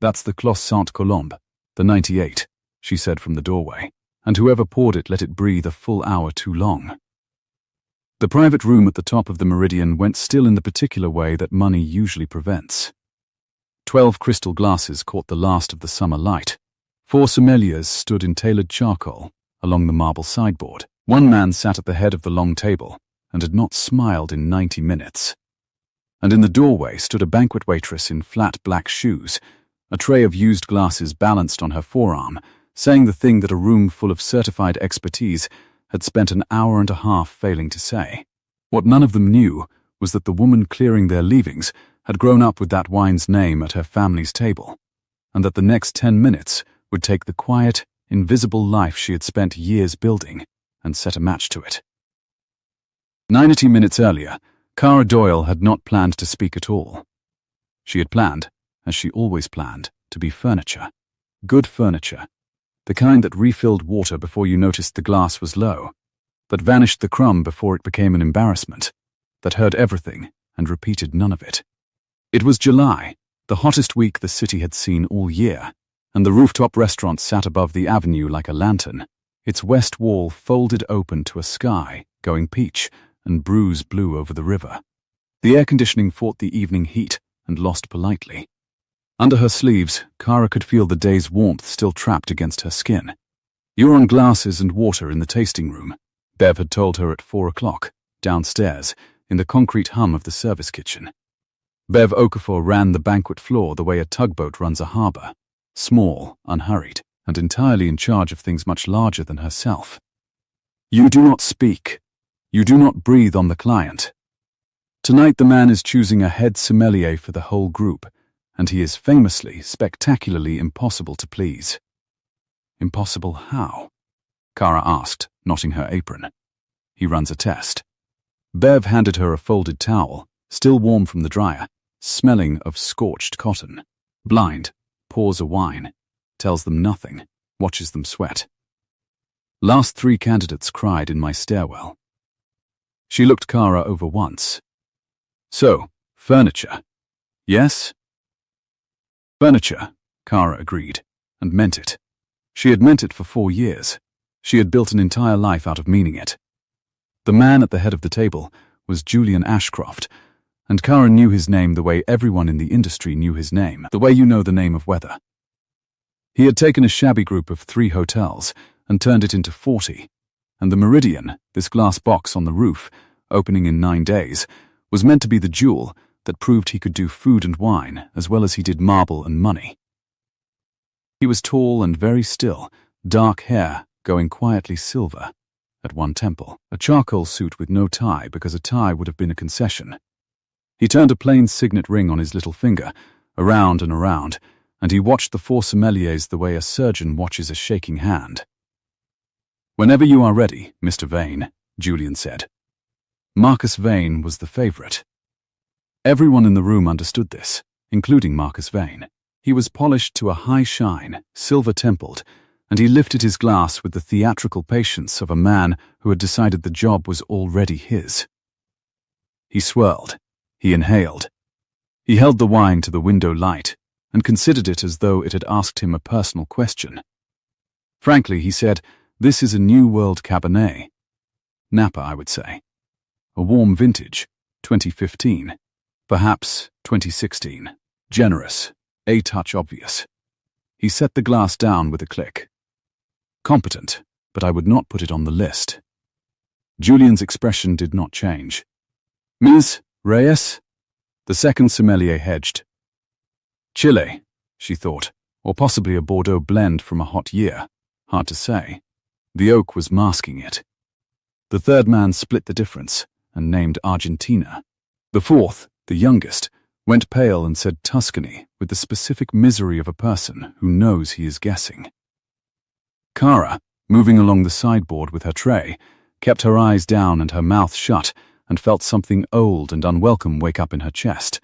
"That's the Clos Saint-Colombe, the 98, she said from the doorway, and whoever poured it let it breathe a full hour too long. The private room at the top of the meridian went still in the particular way that money usually prevents. 12 crystal glasses caught the last of the summer light. 4 sommeliers stood in tailored charcoal along the marble sideboard. One man sat at the head of the long table and had not smiled in 90 minutes. And in the doorway stood a banquet waitress in flat black shoes, a tray of used glasses balanced on her forearm, saying the thing that a room full of certified expertise had spent an hour and a half failing to say. What none of them knew was that the woman clearing their leavings had grown up with that wine's name at her family's table, and that the next 10 minutes would take the quiet, invisible life she had spent years building and set a match to it. 90 minutes earlier, Cara Doyle had not planned to speak at all. She had planned, as she always planned, to be furniture. Good furniture. The kind that refilled water before you noticed the glass was low, that vanished the crumb before it became an embarrassment, that heard everything and repeated none of it. It was July, the hottest week the city had seen all year, and the rooftop restaurant sat above the avenue like a lantern, its west wall folded open to a sky going peach and bruise blue over the river. The air conditioning fought the evening heat and lost politely. Under her sleeves, Cara could feel the day's warmth still trapped against her skin. "You were on glasses and water in the tasting room," Bev had told her at 4 o'clock, downstairs, in the concrete hum of the service kitchen. Bev Okafor ran the banquet floor the way a tugboat runs a harbour, small, unhurried, and entirely in charge of things much larger than herself. "You do not speak. You do not breathe on the client. Tonight the man is choosing a head sommelier for the whole group, and he is famously, spectacularly impossible to please." "Impossible how?" Cara asked, knotting her apron. "He runs a test." Bev handed her a folded towel, still warm from the dryer, smelling of scorched cotton. "Blind, pours a wine, tells them nothing, watches them sweat. Last 3 candidates cried in my stairwell." She looked Cara over once. "So, furniture. Yes?" "Furniture," Cara agreed, and meant it. She had meant it for 4 years. She had built an entire life out of meaning it. The man at the head of the table was Julian Ashcroft, and Cara knew his name the way everyone in the industry knew his name, the way you know the name of weather. He had taken a shabby group of 3 hotels and turned it into 40, and the Meridian, this glass box on the roof, opening in 9 days, was meant to be the jewel that proved he could do food and wine as well as he did marble and money. He was tall and very still, dark hair going quietly silver at one temple, a charcoal suit with no tie because a tie would have been a concession. He turned a plain signet ring on his little finger, around and around, and he watched the 4 sommeliers the way a surgeon watches a shaking hand. "Whenever you are ready, Mr. Vane," Julian said. Marcus Vane was the favourite. Everyone in the room understood this, including Marcus Vane. He was polished to a high shine, silver-templed, and he lifted his glass with the theatrical patience of a man who had decided the job was already his. He swirled. He inhaled. He held the wine to the window light and considered it as though it had asked him a personal question. Frankly, he said, "This is a New World Cabernet. Napa, I would say. A warm vintage, 2015. Perhaps 2016. Generous, a touch obvious." He set the glass down with a click. "Competent, but I would not put it on the list." Julian's expression did not change. "Ms. Reyes?" The second sommelier hedged. "Chile," she thought, or possibly a Bordeaux blend from a hot year. Hard to say. The oak was masking it. The third man split the difference and named Argentina. The fourth, the youngest, went pale and said Tuscany with the specific misery of a person who knows he is guessing. Cara, moving along the sideboard with her tray, kept her eyes down and her mouth shut and felt something old and unwelcome wake up in her chest.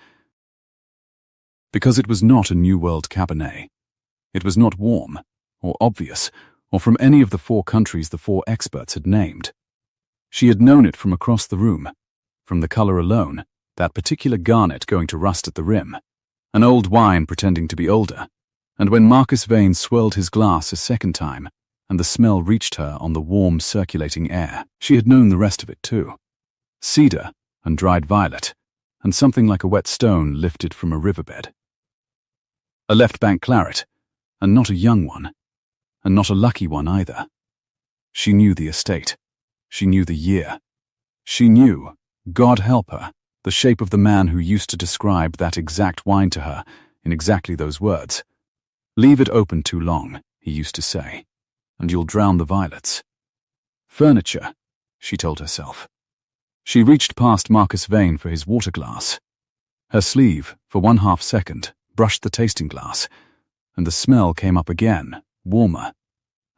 Because it was not a New World Cabernet. It was not warm, or obvious, or from any of the 4 countries the 4 experts had named. She had known it from across the room, from the colour alone, that particular garnet going to rust at the rim, an old wine pretending to be older, And when Marcus Vane swirled his glass a second time, and the smell reached her on the warm, circulating air, she had known the rest of it too. Cedar and dried violet, and something like a wet stone lifted from a riverbed. A left bank claret, and not a young one, and not a lucky one either. She knew the estate. She knew the year. She knew, God help her, the shape of the man who used to describe that exact wine to her in exactly those words. Leave it open too long, he used to say, and you'll drown the violets. Furniture, she told herself. She reached past Marcus Vane for his water glass. Her sleeve, for 1/2 second, brushed the tasting glass, and the smell came up again, warmer,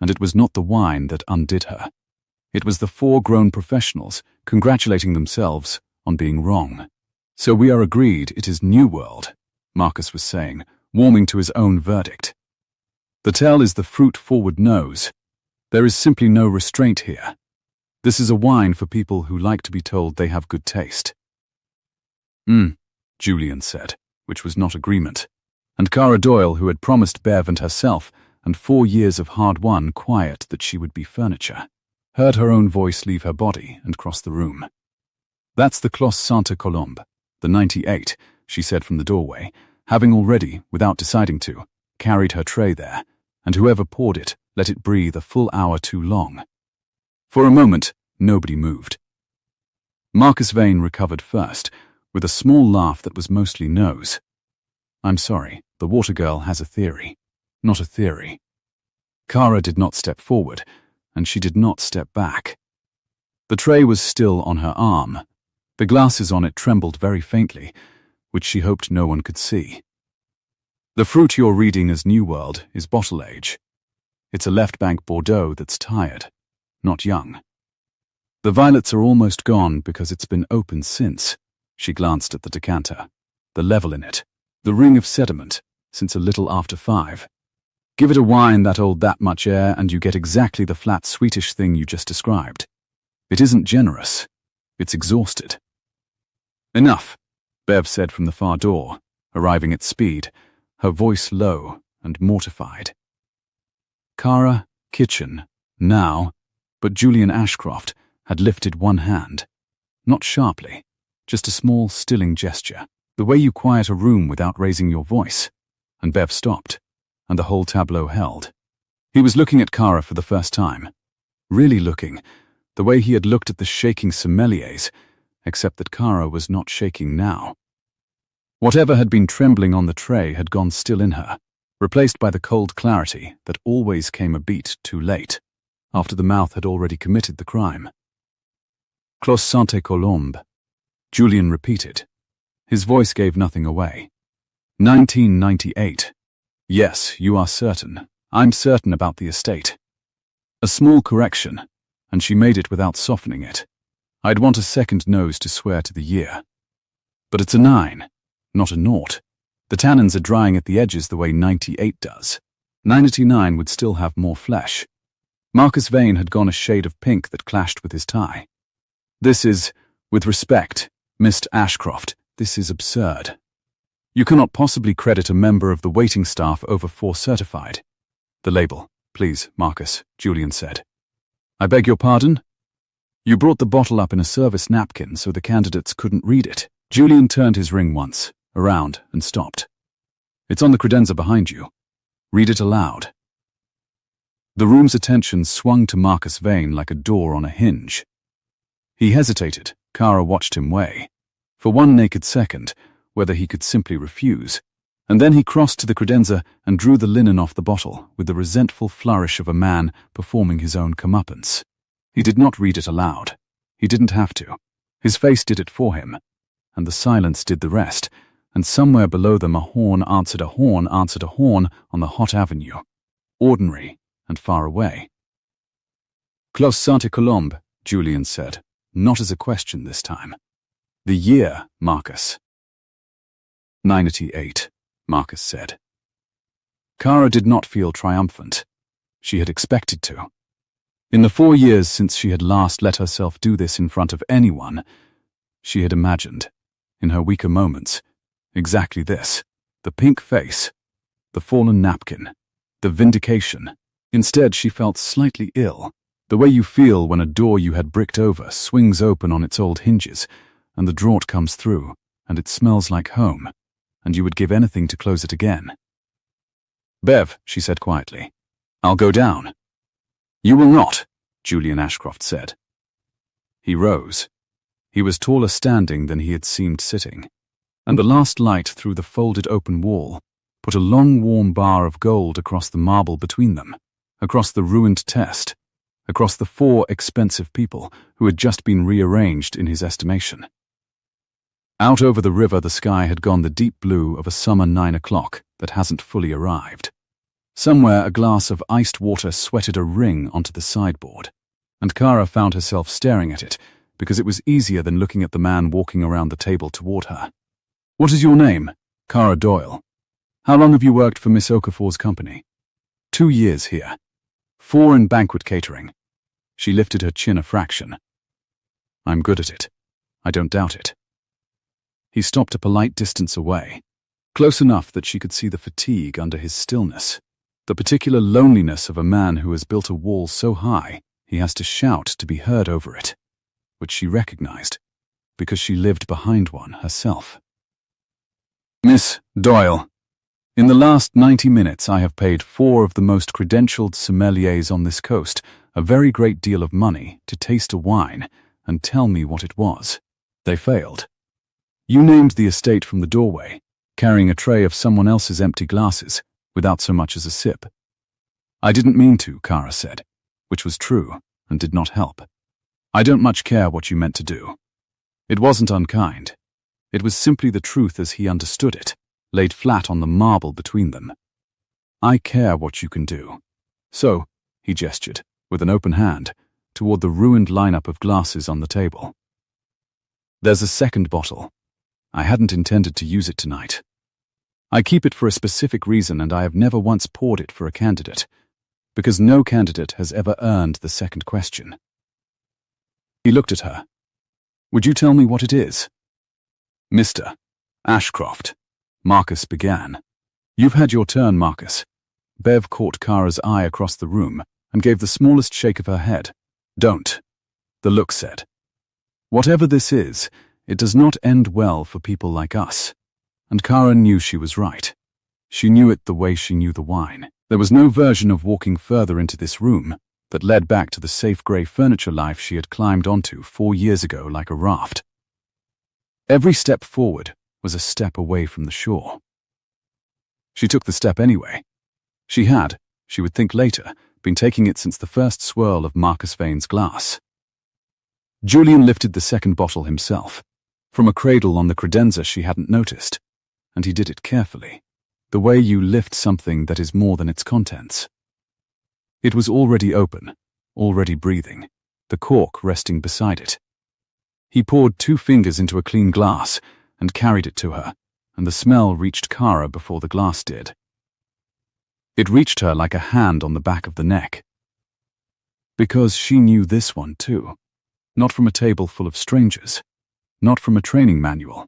and it was not the wine that undid her. It was the 4 grown professionals congratulating themselves on being wrong. So we are agreed it is New World, Marcus was saying, warming to his own verdict. The tell is the fruit-forward nose. There is simply no restraint here. This is a wine for people who like to be told they have good taste. Julian said, which was not agreement. And Cara Doyle, who had promised Bev and herself, and 4 years of hard-won quiet that she would be furniture, heard her own voice leave her body and cross the room. That's the Clos Santa Colombe, the 98, she said from the doorway, having already, without deciding to, carried her tray there, and whoever poured it let it breathe a full hour too long. For a moment, nobody moved. Marcus Vane recovered first, with a small laugh that was mostly nose. I'm sorry, the water girl has a theory. Not a theory. Cara did not step forward, and she did not step back. The tray was still on her arm. The glasses on it trembled very faintly, which she hoped no one could see. The fruit you're reading as New World is bottle age. It's a left bank Bordeaux that's tired, not young. The violets are almost gone because it's been open since. She glanced at the decanter, the level in it, the ring of sediment, since a little after 5. Give it a wine that old that much air and you get exactly the flat, sweetish thing you just described. It isn't generous. It's exhausted. Enough, Bev said from the far door, arriving at speed, her voice low and mortified. Cara, kitchen, now, but Julian Ashcroft had lifted one hand. Not sharply, just a small, stilling gesture, the way you quiet a room without raising your voice. And Bev stopped, and the whole tableau held. He was looking at Cara for the first time. Really looking, the way he had looked at the shaking sommeliers, except that Cara was not shaking now. Whatever had been trembling on the tray had gone still in her, replaced by the cold clarity that always came a beat too late, after the mouth had already committed the crime. Clos Santa Colombe, Julian repeated. His voice gave nothing away. 1998. Yes, you are certain. I'm certain about the estate. A small correction, and she made it without softening it. I'd want a second nose to swear to the year. But it's a 9, not a 0. The tannins are drying at the edges the way 98 does. 99 would still have more flesh. Marcus Vane had gone a shade of pink that clashed with his tie. This is, with respect, Mr. Ashcroft, this is absurd. You cannot possibly credit a member of the waiting staff over 4 certified. The label, please, Marcus, Julian said. I beg your pardon? You brought the bottle up in a service napkin so the candidates couldn't read it. Julian turned his ring once, around, and stopped. It's on the credenza behind you. Read it aloud. The room's attention swung to Marcus Vane like a door on a hinge. He hesitated. Cara watched him weigh, for one naked second, whether he could simply refuse, and then he crossed to the credenza and drew the linen off the bottle with the resentful flourish of a man performing his own comeuppance. He did not read it aloud. He didn't have to. His face did it for him, and the silence did the rest, and somewhere below them a horn answered a horn answered a horn on the hot avenue, ordinary and far away. Clos Santa Colombe, Julian said, not as a question this time. The year, Marcus. 98, Marcus said. Cara did not feel triumphant. She had expected to. In the 4 years since she had last let herself do this in front of anyone, she had imagined, in her weaker moments, exactly this, the pink face, the fallen napkin, the vindication. Instead, she felt slightly ill, the way you feel when a door you had bricked over swings open on its old hinges, and the draught comes through, and it smells like home, and you would give anything to close it again. "Bev," she said quietly, "I'll go down." "You will not," Julian Ashcroft said. He rose. He was taller standing than he had seemed sitting, and the last light through the folded open wall put a long warm bar of gold across the marble between them, across the ruined test, across the 4 expensive people who had just been rearranged in his estimation. Out over the river the sky had gone the deep blue of a summer 9 o'clock that hasn't fully arrived. Somewhere a glass of iced water sweated a ring onto the sideboard, and Kara found herself staring at it because it was easier than looking at the man walking around the table toward her. "What is your name?" "Kara Doyle." "How long have you worked for Miss Okafor's company?" 2 years here. 4 in banquet catering." She lifted her chin a fraction. "I'm good at it. I don't doubt it." He stopped a polite distance away, close enough that she could see the fatigue under his stillness, the particular loneliness of a man who has built a wall so high he has to shout to be heard over it, which she recognized, because she lived behind one herself. "Miss Doyle, in the last 90 minutes I have paid 4 of the most credentialed sommeliers on this coast a very great deal of money to taste a wine and tell me what it was. They failed. You named the estate from the doorway, carrying a tray of someone else's empty glasses, without so much as a sip." "I didn't mean to," Kara said, which was true and did not help. "I don't much care what you meant to do. It wasn't unkind. It was simply the truth as he understood it, laid flat on the marble between them. I care what you can do." So, he gestured, with an open hand, toward the ruined lineup of glasses on the table. "There's a second bottle. I hadn't intended to use it tonight. I keep it for a specific reason, and I have never once poured it for a candidate, because no candidate has ever earned the second question." He looked at her. "Would you tell me what it is?" "Mr. Ashcroft," Marcus began. "You've had your turn, Marcus." Bev caught Kara's eye across the room and gave the smallest shake of her head. "Don't," the look said. "Whatever this is, it does not end well for people like us." And Kara knew she was right. She knew it the way she knew the wine. There was no version of walking further into this room that led back to the safe grey furniture life she had climbed onto 4 years ago like a raft. Every step forward was a step away from the shore. She took the step anyway. She had, she would think later, been taking it since the first swirl of Marcus Vane's glass. Julian lifted the second bottle himself, from a cradle on the credenza she hadn't noticed, and he did it carefully, the way you lift something that is more than its contents. It was already open, already breathing, the cork resting beside it. He poured 2 fingers into a clean glass and carried it to her, and the smell reached Kara before the glass did. It reached her like a hand on the back of the neck. Because she knew this one too, not from a table full of strangers, not from a training manual,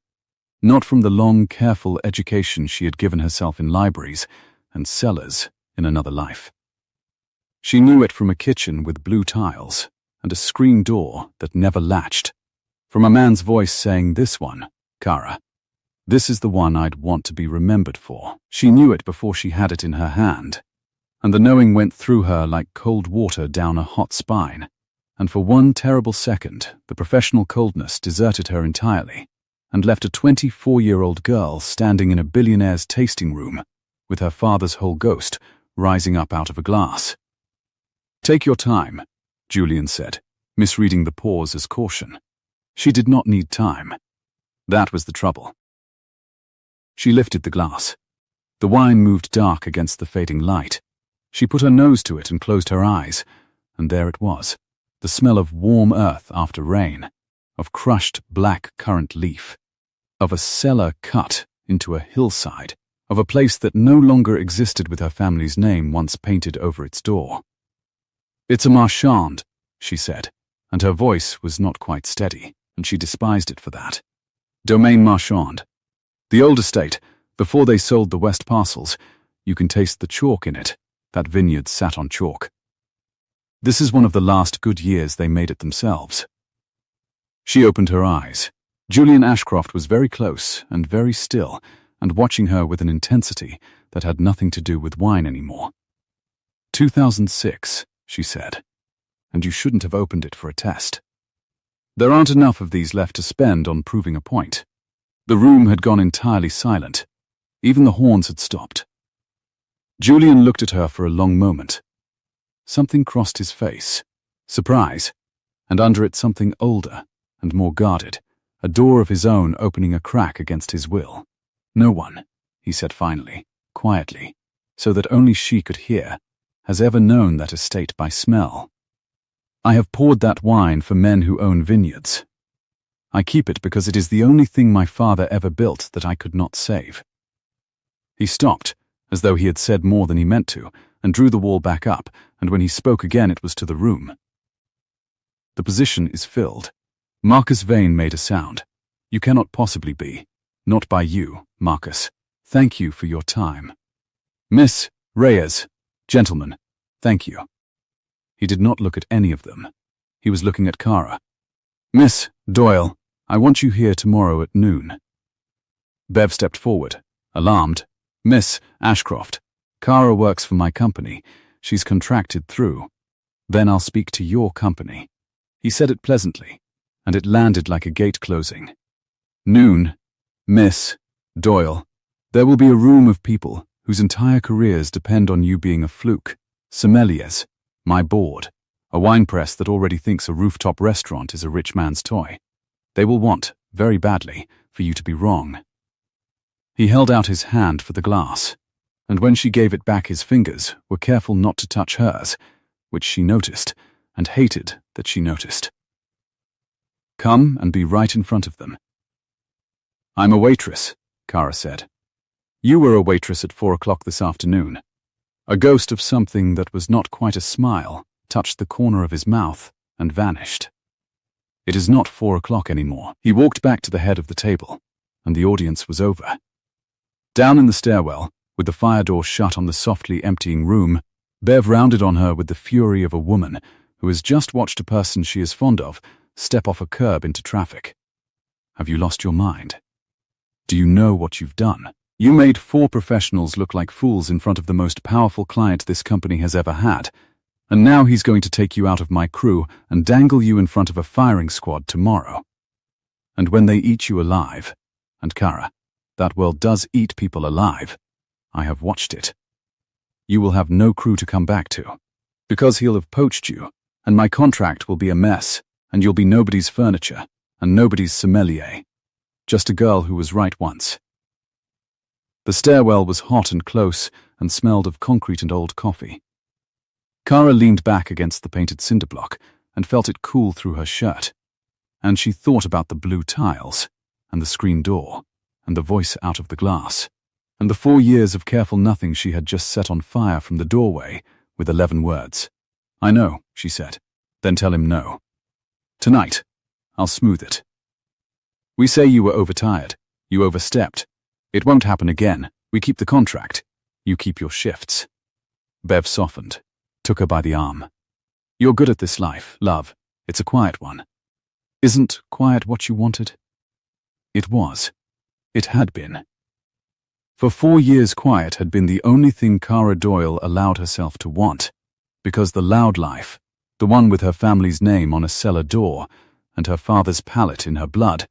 not from the long, careful education she had given herself in libraries and cellars in another life. She knew it from a kitchen with blue tiles and a screen door that never latched, from a man's voice saying, "This one, Kara, this is the one I'd want to be remembered for." She knew it before she had it in her hand, and the knowing went through her like cold water down a hot spine, and for one terrible second the professional coldness deserted her entirely and left a 24-year-old girl standing in a billionaire's tasting room with her father's whole ghost rising up out of a glass. "Take your time," Julian said, misreading the pause as caution. She did not need time. That was the trouble. She lifted the glass. The wine moved dark against the fading light. She put her nose to it and closed her eyes, and there it was, the smell of warm earth after rain, of crushed black currant leaf, of a cellar cut into a hillside, of a place that no longer existed with her family's name once painted over its door. "It's a marchand," she said, and her voice was not quite steady, and she despised it for that. "Domaine Marchand. The old estate, before they sold the west parcels, You can taste the chalk in it. That vineyard sat on chalk. This is one of the last good years they made it themselves. She opened her eyes. Julian Ashcroft was very close and very still, and watching her with an intensity that had nothing to do with wine anymore. 2006, she said, and you shouldn't have opened it for a test. There aren't enough of these left to spend on proving a point. The room had gone entirely silent. Even the horns had stopped. Julian looked at her for a long moment. Something crossed his face. Surprise, and under it something older and more guarded, a door of his own opening a crack against his will. No one, he said finally, quietly, so that only she could hear, has ever known that estate by smell. I have poured that wine for men who own vineyards. I keep it because it is the only thing my father ever built that I could not save. He stopped, as though he had said more than he meant to, and drew the wall back up, and when he spoke again it was to the room. The position is filled. Marcus Vane made a sound. You cannot possibly be. Not by you, Marcus. Thank you for your time. Miss Reyes, gentlemen, thank you. He did not look at any of them. He was looking at Kara. Miss Doyle, I want you here tomorrow at noon. Bev stepped forward, alarmed. Miss Ashcroft, Kara works for my company. She's contracted through. Then I'll speak to your company. He said it pleasantly, and it landed like a gate closing. Noon, Miss Doyle, there will be a room of people whose entire careers depend on you being a fluke. Sommeliers, my board, a wine press that already thinks a rooftop restaurant is a rich man's toy. They will want, very badly, for you to be wrong. He held out his hand for the glass, and when she gave it back his fingers were careful not to touch hers, which she noticed, and hated that she noticed. Come and be right in front of them. I'm a waitress, Kara said. You were a waitress at 4 o'clock this afternoon. A ghost of something that was not quite a smile touched the corner of his mouth and vanished. It is not 4 o'clock anymore. He walked back to the head of the table, and the audience was over. Down in the stairwell, with the fire door shut on the softly emptying room, Bev rounded on her with the fury of a woman who has just watched a person she is fond of step off a curb into traffic. Have you lost your mind? Do you know what you've done? You made 4 professionals look like fools in front of the most powerful client this company has ever had, and now he's going to take you out of my crew and dangle you in front of a firing squad tomorrow. And when they eat you alive, and Kara, that world does eat people alive, I have watched it. You will have no crew to come back to, because he'll have poached you, and my contract will be a mess, and you'll be nobody's furniture, and nobody's sommelier. Just a girl who was right once. The stairwell was hot and close, and smelled of concrete and old coffee. Kara leaned back against the painted cinder block, and felt it cool through her shirt, and she thought about the blue tiles, and the screen door, and the voice out of the glass, and the 4 years of careful nothing she had just set on fire from the doorway with 11 words. I know, she said. Then tell him no. Tonight, I'll smooth it. We say you were overtired. You overstepped. It won't happen again. We keep the contract. You keep your shifts. Bev softened, took her by the arm. You're good at this life, love. It's a quiet one. Isn't quiet what you wanted? It was. It had been. For 4 years quiet had been the only thing Kara Doyle allowed herself to want, because the loud life, the one with her family's name on a cellar door and her father's palate in her blood,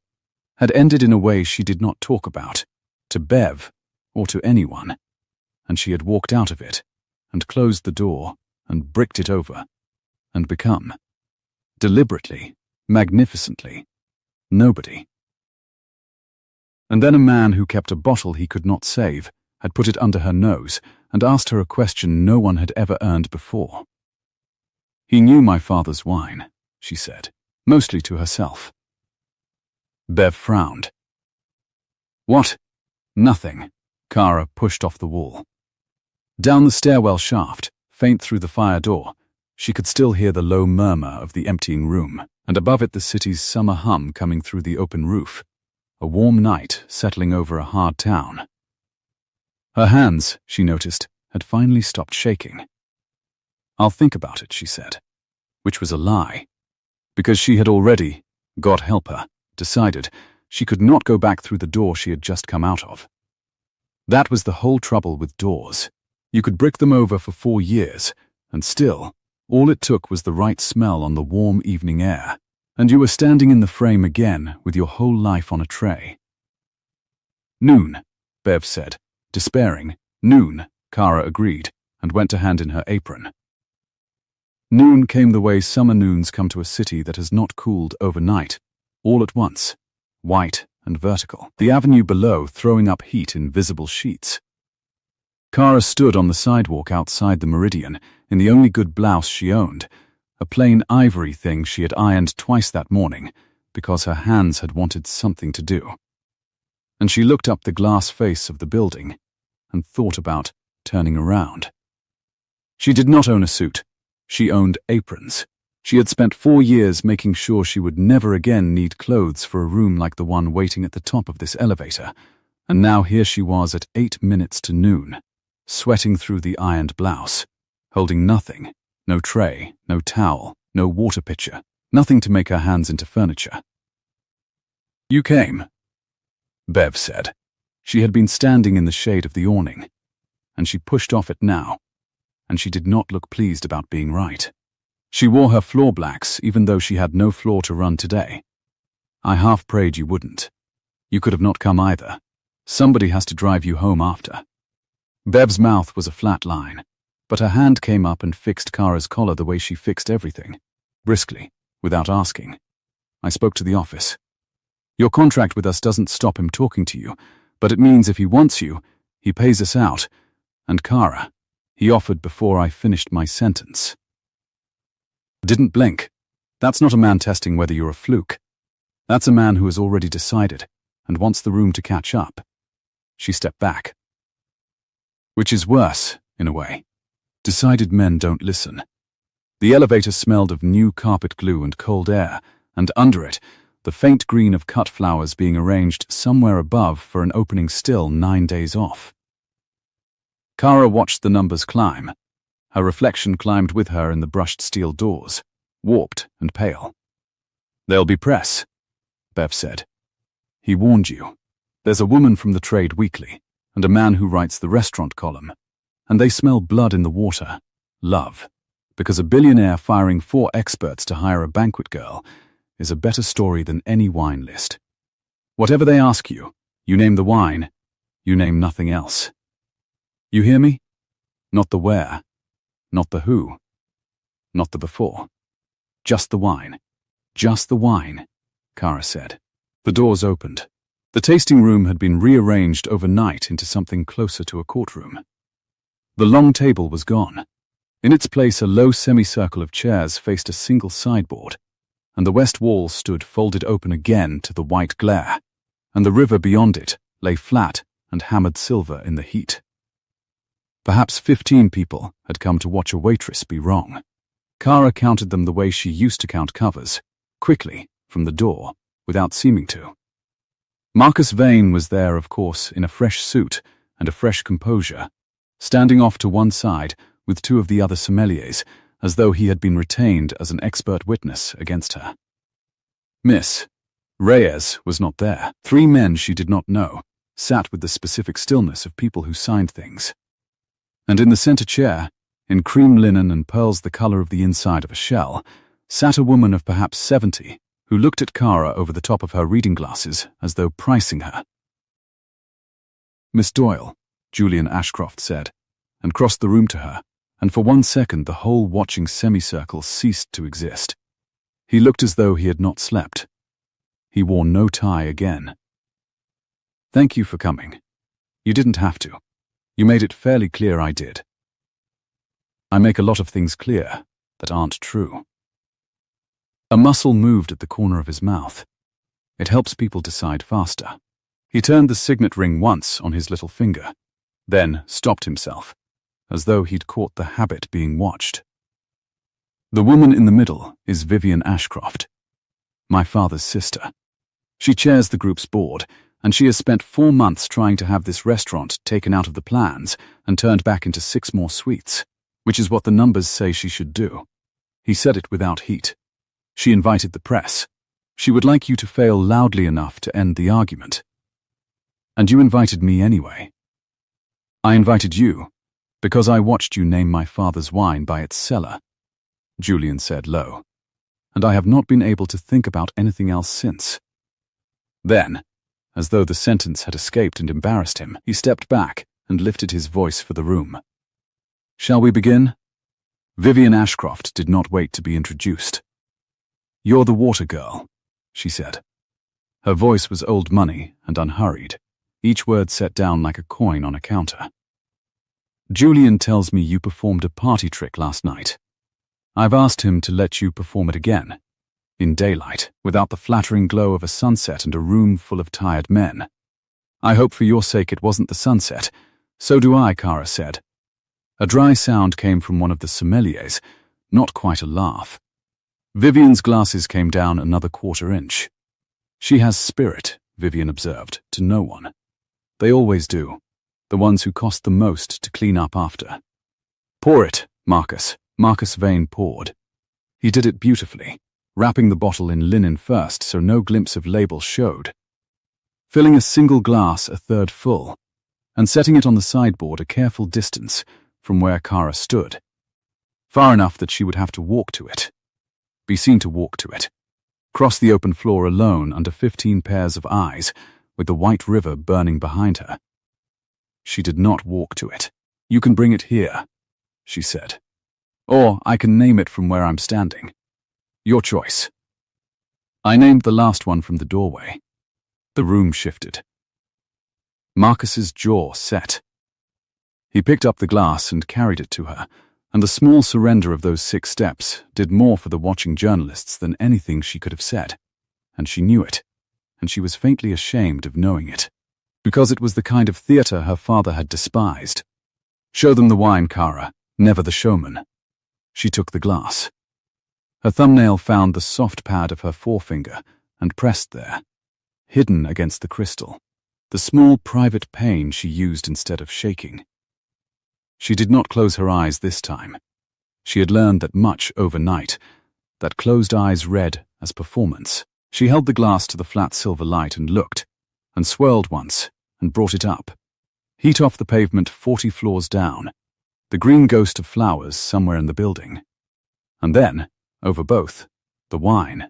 had ended in a way she did not talk about, to Bev or to anyone, and she had walked out of it and closed the door and bricked it over and become, deliberately, magnificently, nobody. And then a man who kept a bottle he could not save had put it under her nose and asked her a question no one had ever earned before. He knew my father's wine, she said, mostly to herself. Bev frowned. What? Nothing. Kara pushed off the wall. Down the stairwell shaft, faint through the fire door, she could still hear the low murmur of the emptying room, and above it the city's summer hum coming through the open roof. A warm night settling over a hard town. Her hands, she noticed, had finally stopped shaking. "I'll think about it," she said, which was a lie, because she had already, God help her, decided she could not go back through the door she had just come out of. That was the whole trouble with doors. You could brick them over for 4 years, and still, all it took was the right smell on the warm evening air, and you were standing in the frame again with your whole life on a tray. "Noon," Bev said, despairing. "Noon," Kara agreed, and went to hand in her apron. Noon came the way summer noons come to a city that has not cooled overnight, all at once, white and vertical, the avenue below throwing up heat in visible sheets. Kara stood on the sidewalk outside the Meridian in the only good blouse she owned, a plain ivory thing she had ironed twice that morning because her hands had wanted something to do. And she looked up the glass face of the building and thought about turning around. She did not own a suit. She owned aprons. She had spent 4 years making sure she would never again need clothes for a room like the one waiting at the top of this elevator, and now here she was at 8 minutes to noon, sweating through the ironed blouse, holding nothing, no tray, no towel, no water pitcher, nothing to make her hands into furniture. "You came," Bev said. She had been standing in the shade of the awning, and she pushed off it now, and she did not look pleased about being right. She wore her floor blacks even though she had no floor to run today. "I half prayed you wouldn't. You could have not come either. Somebody has to drive you home after." Bev's mouth was a flat line, but her hand came up and fixed Kara's collar the way she fixed everything, briskly, without asking. "I spoke to the office. Your contract with us doesn't stop him talking to you, but it means if he wants you, he pays us out. And Kara, he offered before I finished my sentence." Didn't blink. That's not a man testing whether you're a fluke. That's a man who has already decided and wants the room to catch up. She stepped back. Which is worse, in a way. Decided men don't listen. The elevator smelled of new carpet glue and cold air, and under it, the faint green of cut flowers being arranged somewhere above for an opening still 9 days off. Kara watched the numbers climb. Her reflection climbed with her in the brushed steel doors, warped and pale. "There'll be press," Bev said. "He warned you. There's a woman from the Trade Weekly, and a man who writes the restaurant column, and they smell blood in the water, love, because a billionaire firing 4 experts to hire a banquet girl is a better story than any wine list. Whatever they ask you, you name the wine, you name nothing else. You hear me? Not the where, not the who, not the before. Just the wine. Just the wine," Kara said. The doors opened. The tasting room had been rearranged overnight into something closer to a courtroom. The long table was gone. In its place, a low semicircle of chairs faced a single sideboard, and the west wall stood folded open again to the white glare, and the river beyond it lay flat and hammered silver in the heat. Perhaps 15 people had come to watch a waitress be wrong. Kara counted them the way she used to count covers, quickly, from the door, without seeming to. Marcus Vane was there, of course, in a fresh suit and a fresh composure, standing off to one side with 2 of the other sommeliers, as though he had been retained as an expert witness against her. Miss Reyes was not there. 3 men she did not know sat with the specific stillness of people who signed things. And in the center chair, in cream linen and pearls the color of the inside of a shell, sat a woman of perhaps 70 who looked at Kara over the top of her reading glasses as though pricing her. "Miss Doyle," Julian Ashcroft said, and crossed the room to her, and for 1 second the whole watching semicircle ceased to exist. He looked as though he had not slept. He wore no tie again. "Thank you for coming. You didn't have to. You made it fairly clear I did. I make a lot of things clear that aren't true." A muscle moved at the corner of his mouth. It helps people decide faster. He turned the signet ring once on his little finger, then stopped himself, as though he'd caught the habit being watched. "The woman in the middle is Vivian Ashcroft, my father's sister. She chairs the group's board, and she has spent 4 months trying to have this restaurant taken out of the plans and turned back into 6 more suites, which is what the numbers say she should do. He said it without heat. She invited the press. She would like you to fail loudly enough to end the argument. And you invited me anyway. I invited you because I watched you name my father's wine by its cellar, Julian said low, and I have not been able to think about anything else since. Then, as though the sentence had escaped and embarrassed him, he stepped back and lifted his voice for the room. Shall we begin? Vivian Ashcroft did not wait to be introduced. You're the water girl, she said. Her voice was old money and unhurried, each word set down like a coin on a counter. Julian tells me you performed a party trick last night. I've asked him to let you perform it again, in daylight, without the flattering glow of a sunset and a room full of tired men. I hope for your sake it wasn't the sunset. So do I, Kara said. A dry sound came from one of the sommeliers, not quite a laugh. Vivian's glasses came down another 1/4 inch. She has spirit, Vivian observed, to no one. They always do, the ones who cost the most to clean up after. Pour it, Marcus. Marcus Vane poured. He did it beautifully, wrapping the bottle in linen first so no glimpse of label showed. Filling a single glass 1/3 full, and setting it on the sideboard a careful distance from where Kara stood. Far enough that she would have to walk to it. Be seen to walk to it. Cross the open floor alone under 15 pairs of eyes, with the white river burning behind her. She did not walk to it. You can bring it here, she said. Or I can name it from where I'm standing. Your choice. I named the last one from the doorway. The room shifted. Marcus's jaw set. He picked up the glass and carried it to her, and the small surrender of those 6 steps did more for the watching journalists than anything she could have said. And she knew it, and she was faintly ashamed of knowing it, because it was the kind of theatre her father had despised. Show them the wine, Kara, never the showman. She took the glass. Her thumbnail found the soft pad of her forefinger and pressed there, hidden against the crystal, the small private pain she used instead of shaking. She did not close her eyes this time. She had learned that much overnight, that closed eyes read as performance. She held the glass to the flat silver light and looked, and swirled once, and brought it up. Heat off the pavement 40 floors down, the green ghost of flowers somewhere in the building. And then, over both, the wine.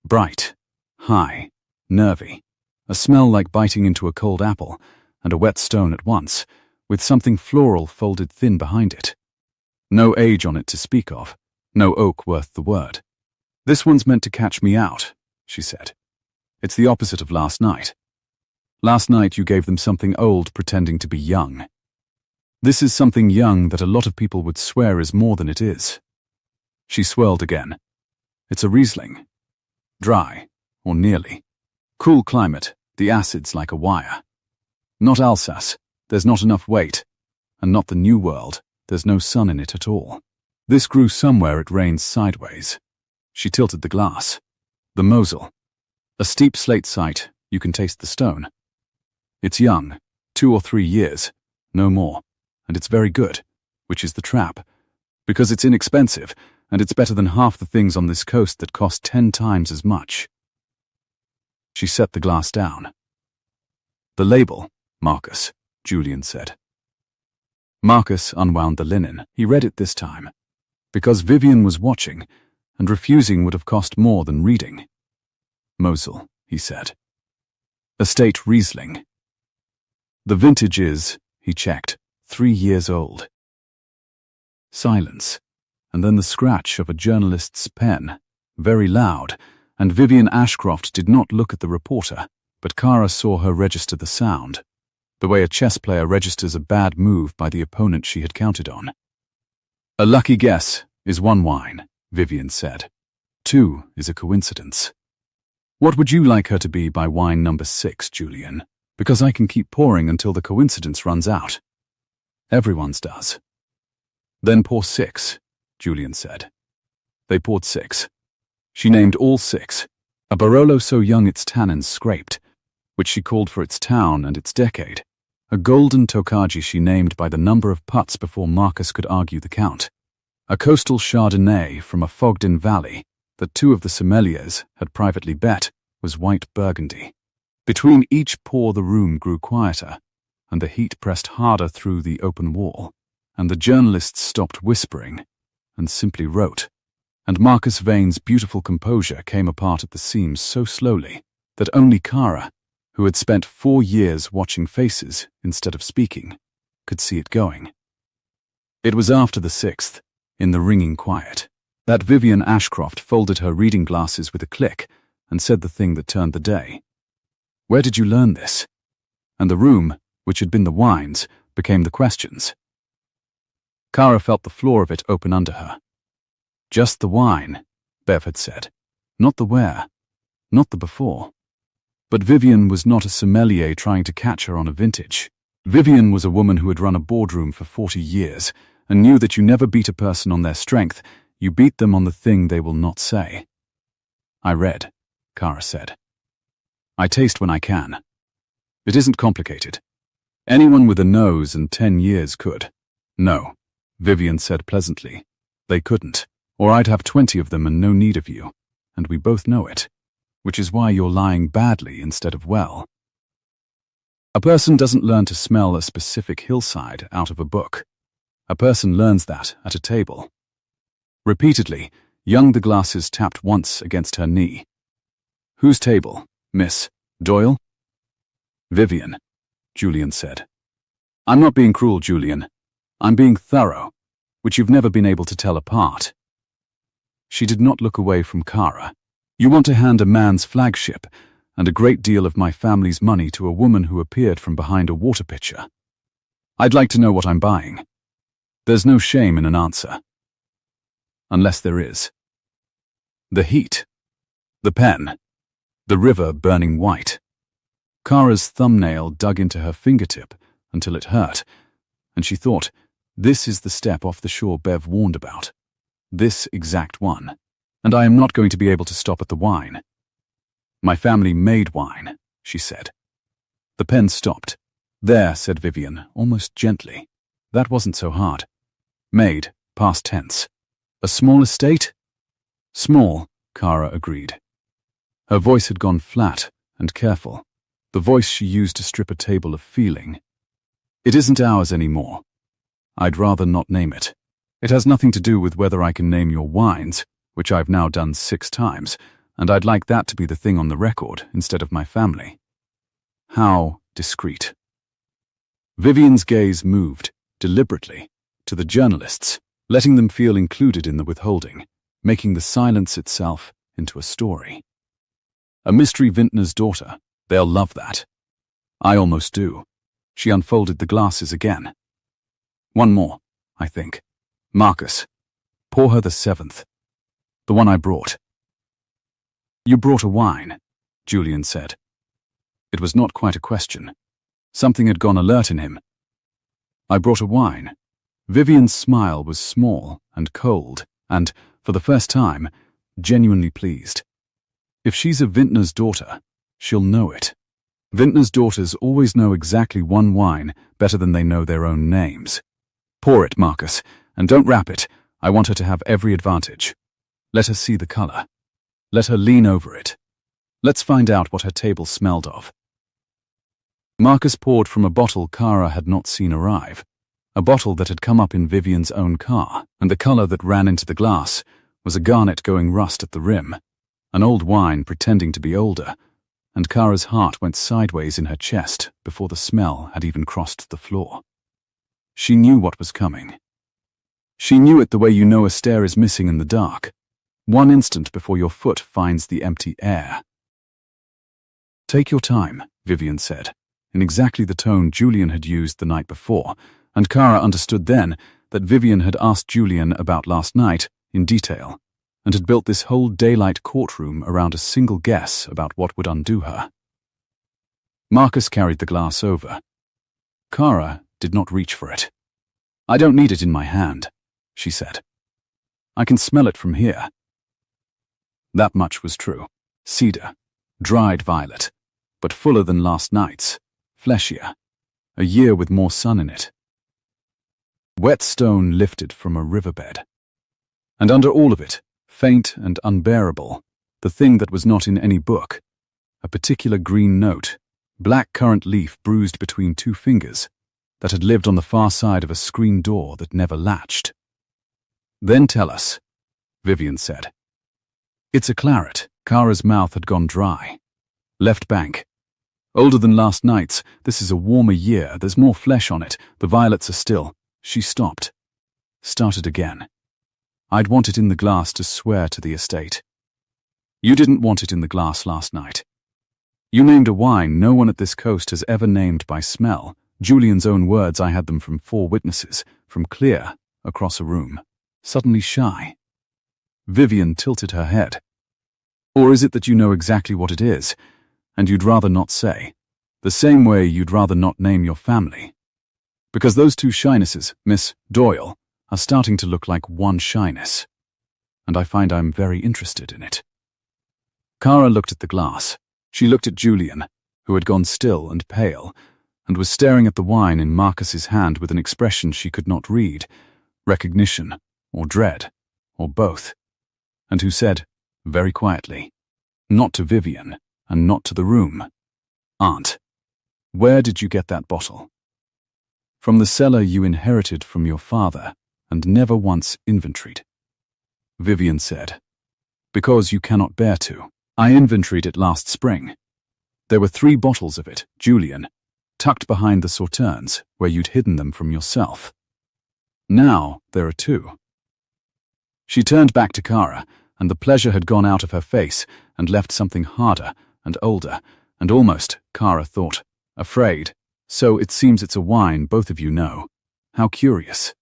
Bright, high, nervy, a smell like biting into a cold apple, and a wet stone at once, with something floral folded thin behind it. No age on it to speak of, no oak worth the word. This one's meant to catch me out, she said. It's the opposite of last night. Last night you gave them something old pretending to be young. This is something young that a lot of people would swear is more than it is. She swirled again. It's a Riesling. Dry, or nearly. Cool climate, the acid's like a wire. Not Alsace. There's not enough weight, and not the New World, there's no sun in it at all. This grew somewhere it rains sideways. She tilted the glass. The Mosel. A steep slate site, you can taste the stone. It's young, 2 or 3 years, no more, and it's very good, which is the trap, because it's inexpensive, and it's better than half the things on this coast that cost 10 times as much. She set the glass down. The label, Marcus, Julian said. Marcus unwound the linen. He read it this time, because Vivian was watching, and refusing would have cost more than reading. Mosel, he said. Estate Riesling. The vintage is, he checked, 3 years old. Silence, and then the scratch of a journalist's pen, very loud, and Vivian Ashcroft did not look at the reporter, but Kara saw her register the sound, the way a chess player registers a bad move by the opponent she had counted on. A lucky guess is 1 wine, Vivian said. 2 is a coincidence. What would you like her to be by wine number 6, Julian? Because I can keep pouring until the coincidence runs out. Everyone's does. Then pour 6, Julian said. They poured 6. She named all 6. A Barolo so young its tannins scraped, which she called for its town and its decade, a golden Tokaji she named by the number of putts before Marcus could argue the count, a coastal Chardonnay from a fogged-in valley that two of the sommeliers had privately bet was white burgundy. Between each pour the room grew quieter, and the heat pressed harder through the open wall, and the journalists stopped whispering and simply wrote, and Marcus Vane's beautiful composure came apart at the seams so slowly that only Kara, who had spent 4 years watching faces instead of speaking, could see it going. It was after the 6th, in the ringing quiet, that Vivian Ashcroft folded her reading glasses with a click and said the thing that turned the day. "Where did you learn this?" And the room, which had been the wines, became the questions. Kara felt the floor of it open under her. "Just the wine," Bev had said. "Not the where. Not the before." But Vivian was not a sommelier trying to catch her on a vintage. Vivian was a woman who had run a boardroom for 40 years and knew that you never beat a person on their strength, you beat them on the thing they will not say. "I read," Kara said. "I taste when I can. It isn't complicated. Anyone with a nose and 10 years could." "No," Vivian said pleasantly. "They couldn't, or I'd have 20 of them and no need of you, and we both know it, which is why you're lying badly instead of well. A person doesn't learn to smell a specific hillside out of a book. A person learns that at a table." Repeatedly, Young the glasses tapped once against her knee. "Whose table, Miss Doyle?" "Vivian," Julian said. "I'm not being cruel, Julian. I'm being thorough, which you've never been able to tell apart." She did not look away from Kara. "You want to hand a man's flagship and a great deal of my family's money to a woman who appeared from behind a water pitcher. I'd like to know what I'm buying. There's no shame in an answer. Unless there is. The heat. The pen. The river burning white." Kara's thumbnail dug into her fingertip until it hurt, and she thought, this is the step off the shore Bev warned about. This exact one. And I am not going to be able to stop at the wine. "My family made wine," she said. The pen stopped. "There," said Vivian, almost gently. "That wasn't so hard. Made, past tense. A small estate?" "Small," Kara agreed. Her voice had gone flat and careful, the voice she used to strip a table of feeling. "It isn't ours anymore. I'd rather not name it. It has nothing to do with whether I can name your wines, which I've now done 6 times, and I'd like that to be the thing on the record instead of my family." How discreet. Vivian's gaze moved, deliberately, to the journalists, letting them feel included in the withholding, making the silence itself into a story. "A mystery vintner's daughter. They'll love that. I almost do." She unfolded the glasses again. "One more, I think. Marcus, pour her the 7th. The one I brought." "You brought a wine," Julian said. It was not quite a question. Something had gone alert in him. "I brought a wine." Vivian's smile was small and cold and, for the first time, genuinely pleased. If she's a vintner's daughter, she'll know it. Vintners' daughters always know exactly one wine better than they know their own names. "Pour it, Marcus, and don't wrap it. I want her to have every advantage. Let her see the color. Let her lean over it. Let's find out what her table smelled of." Marcus poured from a bottle Kara had not seen arrive, a bottle that had come up in Vivian's own car, and the color that ran into the glass was a garnet going rust at the rim, an old wine pretending to be older, and Kara's heart went sideways in her chest before the smell had even crossed the floor. She knew what was coming. She knew it the way you know a stair is missing in the dark, 1 instant before your foot finds the empty air. "Take your time," Vivian said, in exactly the tone Julian had used the night before, and Kara understood then that Vivian had asked Julian about last night in detail, and had built this whole daylight courtroom around a single guess about what would undo her. Marcus carried the glass over. Kara did not reach for it. "I don't need it in my hand," she said. "I can smell it from here." That much was true. Cedar, dried violet, but fuller than last night's, fleshier, a year with more sun in it. Wet stone lifted from a riverbed. And under all of it, faint and unbearable, the thing that was not in any book, a particular green note, black currant leaf bruised between two fingers, that had lived on the far side of a screen door that never latched. "Then tell us," Vivian said. "It's a claret." Kara's mouth had gone dry. "Left bank. Older than last night's. This is a warmer year. There's more flesh on it. The violets are still." She stopped. Started again. "I'd want it in the glass to swear to the estate." "You didn't want it in the glass last night. You named a wine no one at this coast has ever named by smell. Julian's own words, I had them from 4 witnesses, from clear, across a room. Suddenly shy." Vivian tilted her head. "Or is it that you know exactly what it is, and you'd rather not say? The same way you'd rather not name your family? Because those 2 shynesses, Miss Doyle, are starting to look like one shyness. And I find I'm very interested in it." Kara looked at the glass. She looked at Julian, who had gone still and pale, and was staring at the wine in Marcus's hand with an expression she could not read, recognition, or dread, or both, and who said, very quietly, not to Vivian, and not to the room, "Aunt, where did you get that bottle?" "From the cellar you inherited from your father, and never once inventoried," Vivian said. "Because you cannot bear to. I inventoried it last spring. There were 3 bottles of it, Julian, tucked behind the sauternes, where you'd hidden them from yourself. Now there are 2. She turned back to Kara, and the pleasure had gone out of her face and left something harder and older, and almost, Kara thought, afraid. "So it seems it's a wine both of you know. How curious.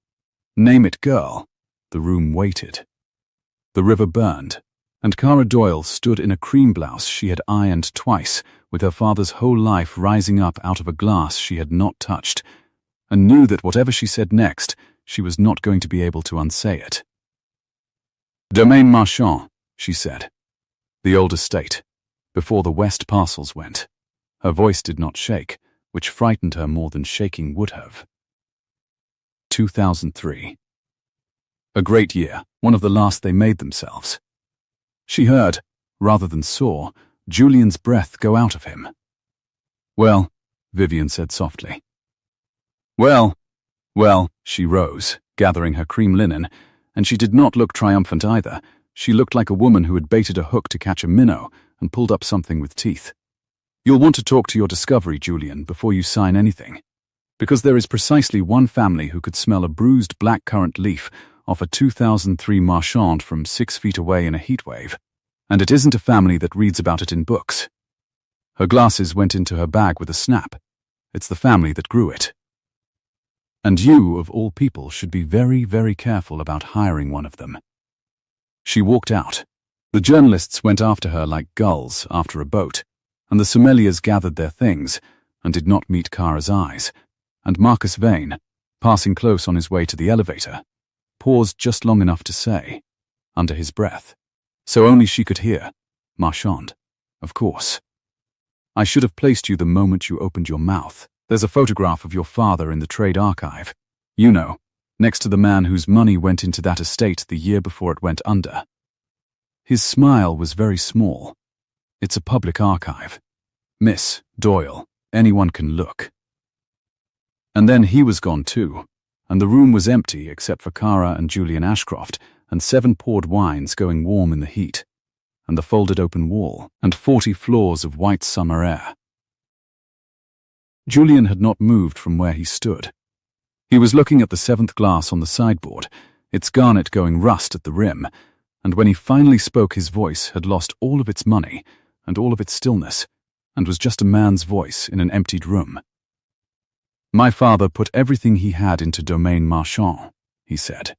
Name it, girl." The room waited. The river burned, and Kara Doyle stood in a cream blouse she had ironed twice, with her father's whole life rising up out of a glass she had not touched, and knew that whatever she said next, she was not going to be able to unsay it. "Domaine Marchand," she said. "The old estate, before the West parcels went." Her voice did not shake, which frightened her more than shaking would have. 2003. A great year, one of the last they made themselves. She heard, rather than saw, Julian's breath go out of him. "Well," Vivian said softly. Well, she rose, gathering her cream linen, and she did not look triumphant either. She looked like a woman who had baited a hook to catch a minnow and pulled up something with teeth. "You'll want to talk to your discovery, Julian, before you sign anything. Because there is precisely one family who could smell a bruised blackcurrant leaf off a 2003 Marchand from 6 feet away in a heatwave. And it isn't a family that reads about it in books." Her glasses went into her bag with a snap. "It's the family that grew it. And you, of all people, should be very, very careful about hiring one of them." She walked out. The journalists went after her like gulls after a boat, and the sommeliers gathered their things and did not meet Kara's eyes, and Marcus Vane, passing close on his way to the elevator, paused just long enough to say, under his breath, so only she could hear, "Marchand, of course. I should have placed you the moment you opened your mouth. There's a photograph of your father in the trade archive. You know, next to the man whose money went into that estate the year before it went under." His smile was very small. "It's a public archive. Miss Doyle, anyone can look." And then he was gone too, and the room was empty except for Kara and Julian Ashcroft, and 7 poured wines going warm in the heat, and the folded open wall, and 40 floors of white summer air. Julian had not moved from where he stood. He was looking at the 7th glass on the sideboard, its garnet going rust at the rim, and when he finally spoke his voice had lost all of its money and all of its stillness, and was just a man's voice in an emptied room. "My father put everything he had into Domaine Marchand," he said.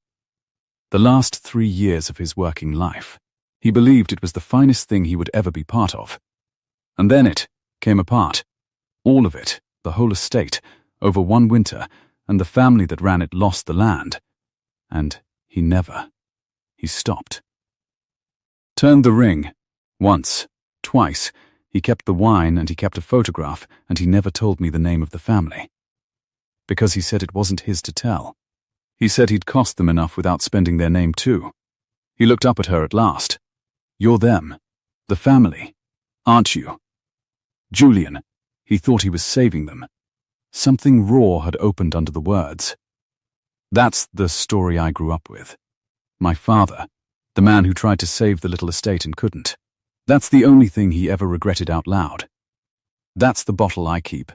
"The last 3 years of his working life. He believed it was the finest thing he would ever be part of. And then it came apart. All of it, the whole estate, over one winter, and the family that ran it lost the land. And he stopped. Turned the ring. Once, twice, He kept the wine and he kept a photograph, and he never told me the name of the family. Because he said it wasn't his to tell. He said he'd cost them enough without spending their name too. He looked up at her at last. You're them. The family. Aren't you? Julian. He thought he was saving them. Something raw had opened under the words. That's the story I grew up with. My father, the man who tried to save the little estate and couldn't. That's the only thing he ever regretted out loud. That's the bottle I keep.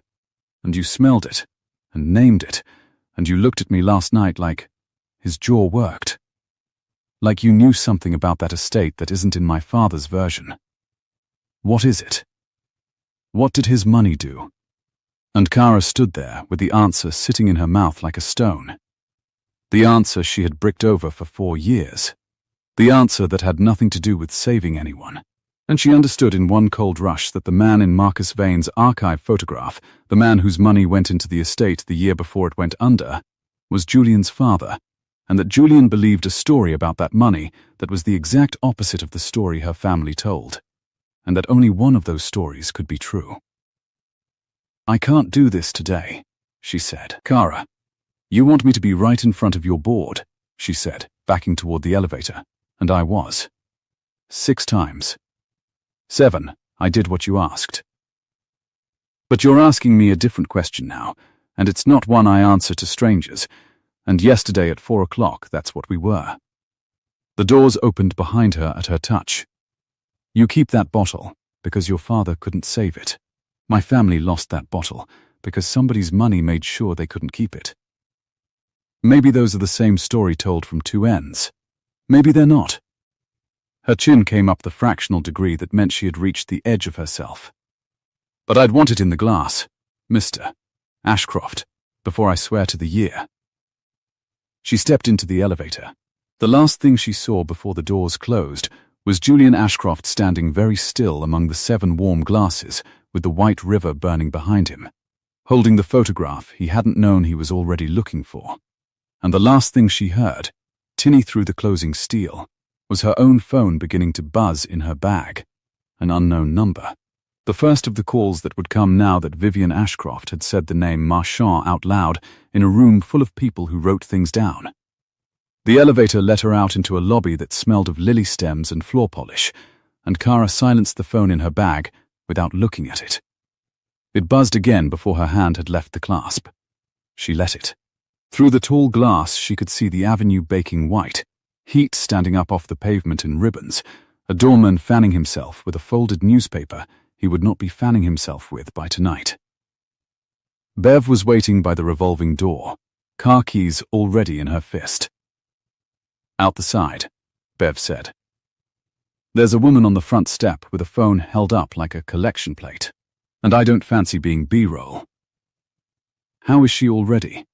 And you smelled it, and named it, and you looked at me last night like his jaw worked. Like you knew something about that estate that isn't in my father's version. What is it? What did his money do? And Kara stood there with the answer sitting in her mouth like a stone. The answer she had bricked over for 4 years. The answer that had nothing to do with saving anyone. And she understood in one cold rush that the man in Marcus Vane's archive photograph, the man whose money went into the estate the year before it went under, was Julian's father, and that Julian believed a story about that money that was the exact opposite of the story her family told, and that only one of those stories could be true. I can't do this today, she said. Kara, you want me to be right in front of your board, she said, backing toward the elevator, and I was. 6 times. 7, I did what you asked. But you're asking me a different question now, and it's not one I answer to strangers, and yesterday at 4 o'clock that's what we were. The doors opened behind her at her touch. You keep that bottle because your father couldn't save it. My family lost that bottle because somebody's money made sure they couldn't keep it. Maybe those are the same story told from 2 ends. Maybe they're not. Her chin came up the fractional degree that meant she had reached the edge of herself. But I'd want it in the glass, Mr. Ashcroft, before I swear to the year. She stepped into the elevator. The last thing she saw before the doors closed was Julian Ashcroft standing very still among the 7 warm glasses with the white river burning behind him, holding the photograph he hadn't known he was already looking for. And the last thing she heard, tinny through the closing steel, was her own phone beginning to buzz in her bag, an unknown number. The first of the calls that would come now that Vivian Ashcroft had said the name Marchand out loud in a room full of people who wrote things down. The elevator let her out into a lobby that smelled of lily stems and floor polish, and Kara silenced the phone in her bag without looking at it. It buzzed again before her hand had left the clasp. She let it. Through the tall glass she could see the avenue baking white, heat standing up off the pavement in ribbons, a doorman fanning himself with a folded newspaper he would not be fanning himself with by tonight. Bev was waiting by the revolving door, car keys already in her fist. Out the side, Bev said. There's a woman on the front step with a phone held up like a collection plate, and I don't fancy being B-roll. How is she already?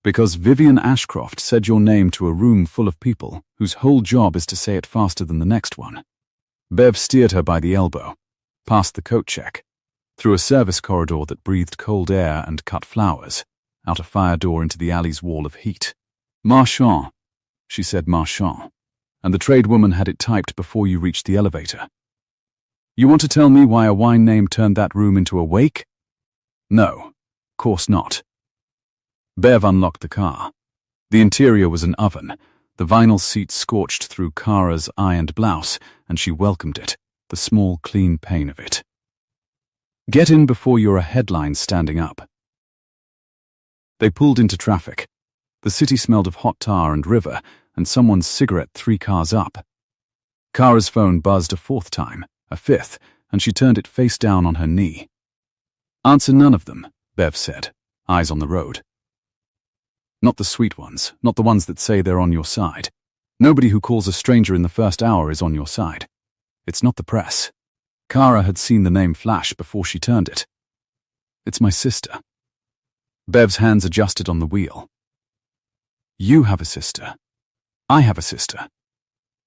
Because Vivian Ashcroft said your name to a room full of people whose whole job is to say it faster than the next one. Bev steered her by the elbow, past the coat check, through a service corridor that breathed cold air and cut flowers, out a fire door into the alley's wall of heat. Marchand, she said, Marchand, and the tradeswoman had it typed before you reached the elevator. You want to tell me why a wine name turned that room into a wake? No, course not. Bev unlocked the car. The interior was an oven, the vinyl seat scorched through Kara's ironed blouse, and she welcomed it, the small, clean pain of it. Get in before you're a headline standing up. They pulled into traffic. The city smelled of hot tar and river, and someone's cigarette 3 cars up. Kara's phone buzzed a 4th time, a 5th, and she turned it face down on her knee. Answer none of them, Bev said, eyes on the road. Not the sweet ones, not the ones that say they're on your side. Nobody who calls a stranger in the first hour is on your side. It's not the press. Kara had seen the name flash before she turned it. It's my sister. Bev's hands adjusted on the wheel. You have a sister. I have a sister.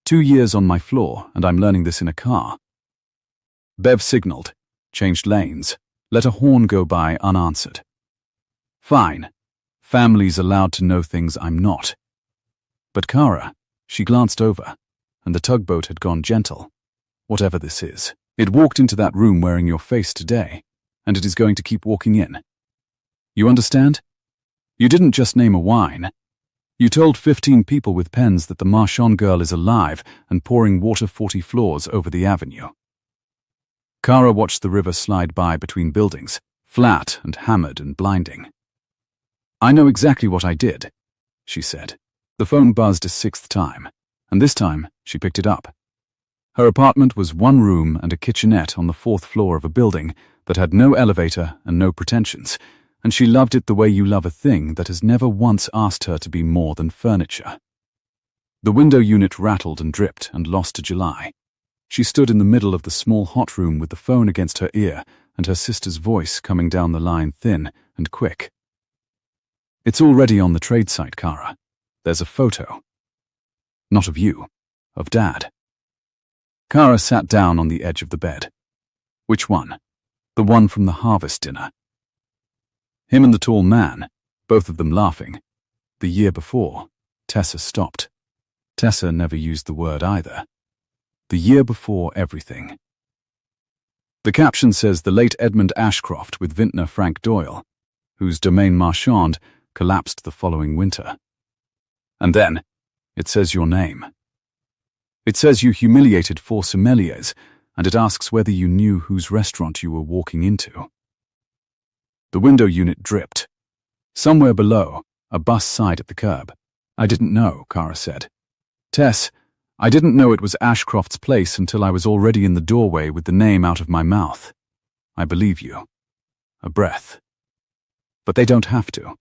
2 years on my floor, and I'm learning this in a car. Bev signaled, changed lanes, let a horn go by unanswered. Fine. Family's allowed to know things I'm not. But Kara, she glanced over, and the tugboat had gone gentle. Whatever this is, It walked into that room wearing your face today, and it is going to keep walking in. You understand? You didn't just name a wine. You told 15 people with pens that the Marchand girl is alive and pouring water 40 floors over the avenue. Kara watched the river slide by between buildings, flat and hammered and blinding. I know exactly what I did, she said. The phone buzzed a sixth time, and this time she picked it up. Her apartment was one room and a kitchenette on the fourth floor of a building that had no elevator and no pretensions, and she loved it the way you love a thing that has never once asked her to be more than furniture. The window unit rattled and dripped and lost to July. She stood in the middle of the small hot room with the phone against her ear and her sister's voice coming down the line thin and quick. It's already on the trade site, Kara. There's a photo. Not of you, of Dad. Kara sat down on the edge of the bed. Which one? The one from the harvest dinner. Him and the tall man, both of them laughing. The year before, Tessa stopped. Tessa never used the word either. The year before everything. The caption says the late Edmund Ashcroft with vintner Frank Doyle, whose domaine Marchand collapsed the following winter. And then, it says your name. It says you humiliated 4 sommeliers, and it asks whether you knew whose restaurant you were walking into. The window unit dripped. Somewhere below, a bus sighed at the curb. I didn't know, Kara said. Tess, I didn't know it was Ashcroft's place until I was already in the doorway with the name out of my mouth. I believe you. A breath. But they don't have to.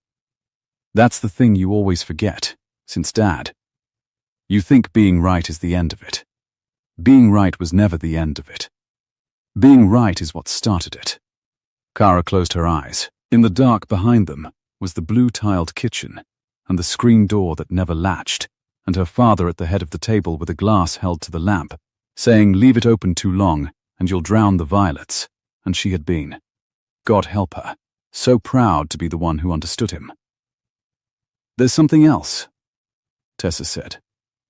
That's the thing you always forget, since Dad. You think being right is the end of it. Being right was never the end of it. Being right is what started it. Kara closed her eyes. In the dark behind them was the blue-tiled kitchen and the screen door that never latched, and her father at the head of the table with a glass held to the lamp, saying, "Leave it open too long, and you'll drown the violets," and she had been. God help her, so proud to be the one who understood him. "There's something else," Tessa said,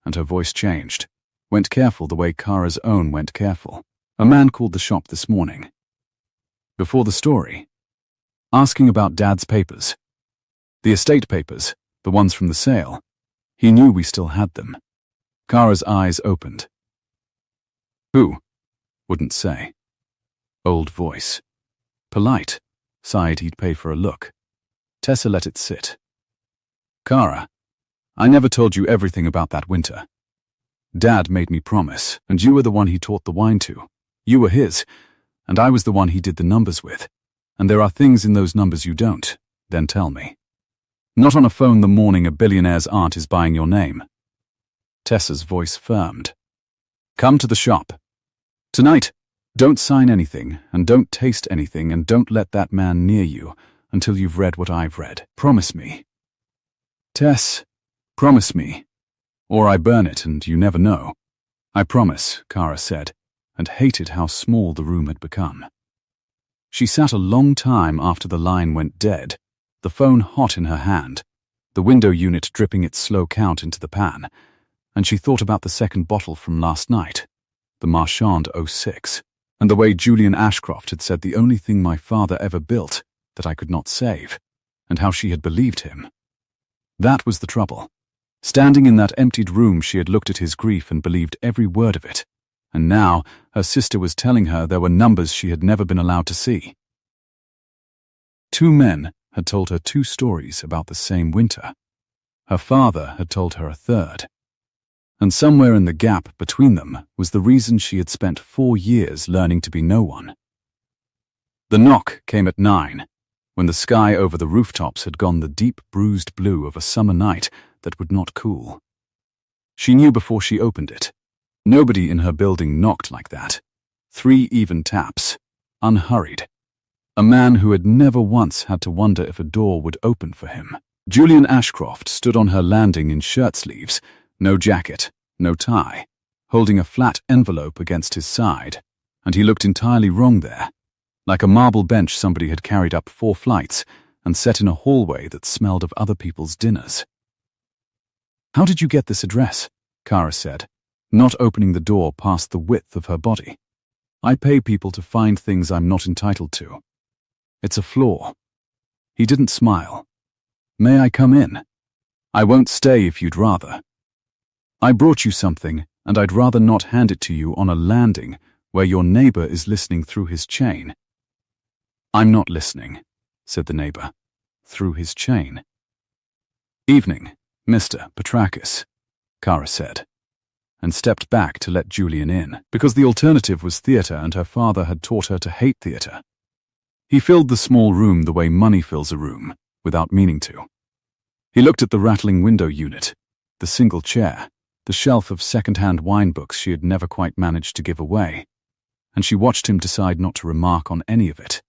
and her voice changed, went careful the way Kara's own went careful. A man called the shop this morning. Before the story. Asking about Dad's papers. The estate papers, the ones from the sale. He knew we still had them. Kara's eyes opened. Who? Wouldn't say. Old voice. Polite. Sighed he'd pay for a look. Tessa let it sit. Kara, I never told you everything about that winter. Dad made me promise, and you were the one he taught the wine to. You were his, and I was the one he did the numbers with. And there are things in those numbers you don't, then tell me. Not on a phone the morning a billionaire's aunt is buying your name. Tessa's voice firmed. Come to the shop. Tonight, don't sign anything, and don't taste anything, and don't let that man near you until you've read what I've read. Promise me. Tess, promise me. Or I burn it and you never know. I promise, Kara said, and hated how small the room had become. She sat a long time after the line went dead, the phone hot in her hand, the window unit dripping its slow count into the pan, and she thought about the second bottle from last night, the Marchand 06, and the way Julian Ashcroft had said the only thing my father ever built that I could not save, and how she had believed him. That was the trouble. Standing in that emptied room, she had looked at his grief and believed every word of it, and now her sister was telling her there were numbers she had never been allowed to see. 2 men had told her 2 stories about the same winter. Her father had told her a third. And somewhere in the gap between them was the reason she had spent 4 years learning to be no one. The knock came at 9, when the sky over the rooftops had gone the deep bruised blue of a summer night that would not cool. She knew before she opened it. Nobody in her building knocked like that. 3 even taps, unhurried. A man who had never once had to wonder if a door would open for him. Julian Ashcroft stood on her landing in shirt sleeves, no jacket, no tie, holding a flat envelope against his side, and he looked entirely wrong there, like a marble bench somebody had carried up 4 flights and set in a hallway that smelled of other people's dinners. How did you get this address? Kara said, not opening the door past the width of her body. I pay people to find things I'm not entitled to. It's a flaw. He didn't smile. May I come in? I won't stay if you'd rather. I brought you something, and I'd rather not hand it to you on a landing where your neighbor is listening through his chain. I'm not listening, said the neighbor, through his chain. Evening, Mr. Petrakis, Kara said, and stepped back to let Julian in, because the alternative was theatre and her father had taught her to hate theatre. He filled the small room the way money fills a room, without meaning to. He looked at the rattling window unit, the single chair, the shelf of second-hand wine books she had never quite managed to give away, and she watched him decide not to remark on any of it,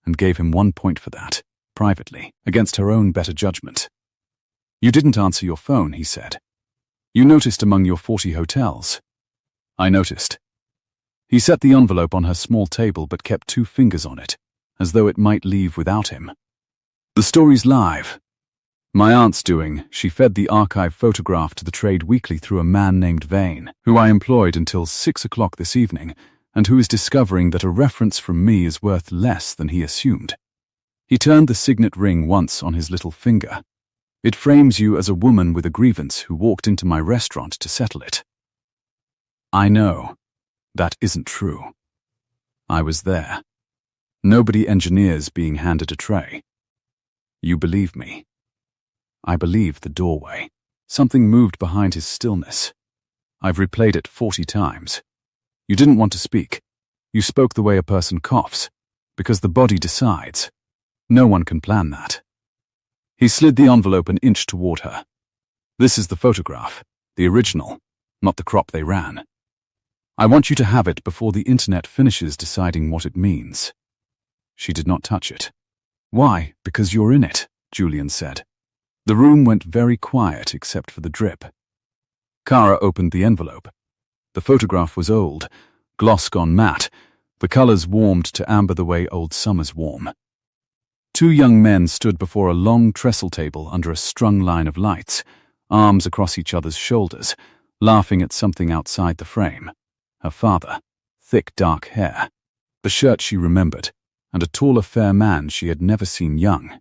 and gave him 1 point for that, privately, against her own better judgment. You didn't answer your phone, he said. You noticed among your 40 hotels. I noticed. He set the envelope on her small table but kept 2 fingers on it, as though it might leave without him. The story's live. My aunt's doing, she fed the archive photograph to the trade weekly through a man named Vane, who I employed until 6 o'clock this evening, and who is discovering that a reference from me is worth less than he assumed. He turned the signet ring once on his little finger. It frames you as a woman with a grievance who walked into my restaurant to settle it. I know. That isn't true. I was there. Nobody engineers being handed a tray. You believe me. I believe the doorway. Something moved behind his stillness. I've replayed it 40 times. You didn't want to speak. You spoke the way a person coughs, because the body decides. No one can plan that. He slid the envelope an inch toward her. This is the photograph, the original, not the crop they ran. I want you to have it before the internet finishes deciding what it means. She did not touch it. Why? Because you're in it, Julian said. The room went very quiet except for the drip. Kara opened the envelope. The photograph was old, gloss gone matte, the colors warmed to amber the way old summers warm. 2 young men stood before a long trestle table under a strung line of lights, arms across each other's shoulders, laughing at something outside the frame. Her father, thick dark hair, the shirt she remembered, and a taller fair man she had never seen young.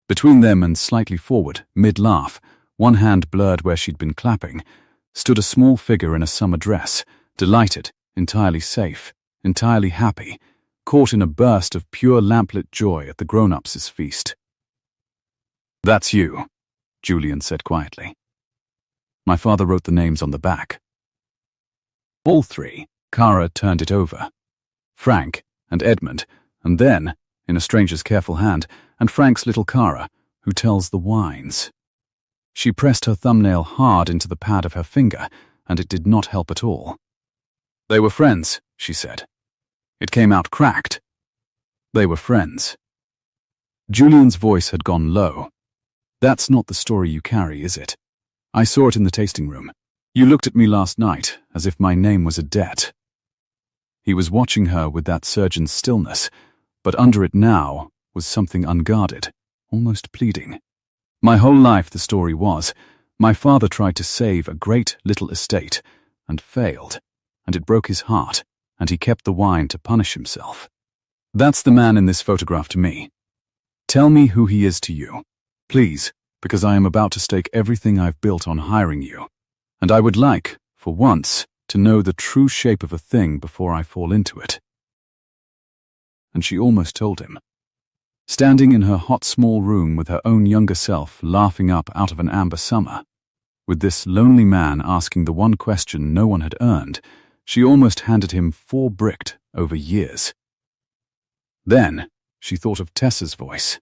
Between them and slightly forward, mid-laugh, one hand blurred where she'd been clapping, stood a small figure in a summer dress, delighted, entirely safe, entirely happy, caught in a burst of pure lamplit joy at the grown-ups' feast. That's you, Julian said quietly. My father wrote the names on the back. All 3, Kara turned it over. Frank and Edmund, and then, in a stranger's careful hand, and Frank's little Kara, who tells the wines. She pressed her thumbnail hard into the pad of her finger, and it did not help at all. They were friends, she said. It came out cracked. They were friends. Julian's voice had gone low. That's not the story you carry, is it? I saw it in the tasting room. You looked at me last night, as if my name was a debt. He was watching her with that surgeon's stillness, but under it now was something unguarded, almost pleading. My whole life the story was, my father tried to save a great little estate, and failed, and it broke his heart, and he kept the wine to punish himself. That's the man in this photograph to me. Tell me who he is to you, please, because I am about to stake everything I've built on hiring you, and I would like, for once, to know the true shape of a thing before I fall into it. And she almost told him. Standing in her hot small room with her own younger self laughing up out of an amber summer, with this lonely man asking the one question no one had earned, she almost handed him 4 bricked over years. Then she thought of Tessa's voice.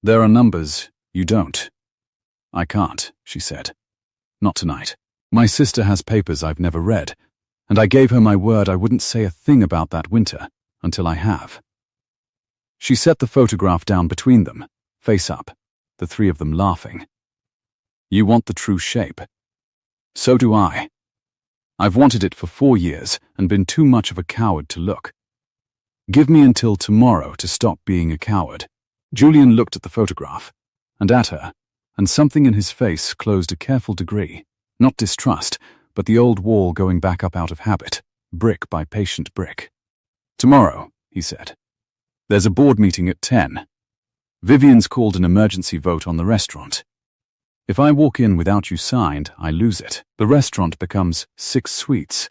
There are numbers you don't. I can't, she said. Not tonight. My sister has papers I've never read, and I gave her my word I wouldn't say a thing about that winter until I have. She set the photograph down between them, face up, the 3 of them laughing. You want the true shape. So do I. I've wanted it for 4 years and been too much of a coward to look. Give me until tomorrow to stop being a coward. Julian looked at the photograph, and at her, and something in his face closed a careful degree, not distrust, but the old wall going back up out of habit, brick by patient brick. "Tomorrow," he said. "There's a board meeting at 10. Vivian's called an emergency vote on the restaurant. If I walk in without you signed, I lose it. The restaurant becomes 6 Sweets,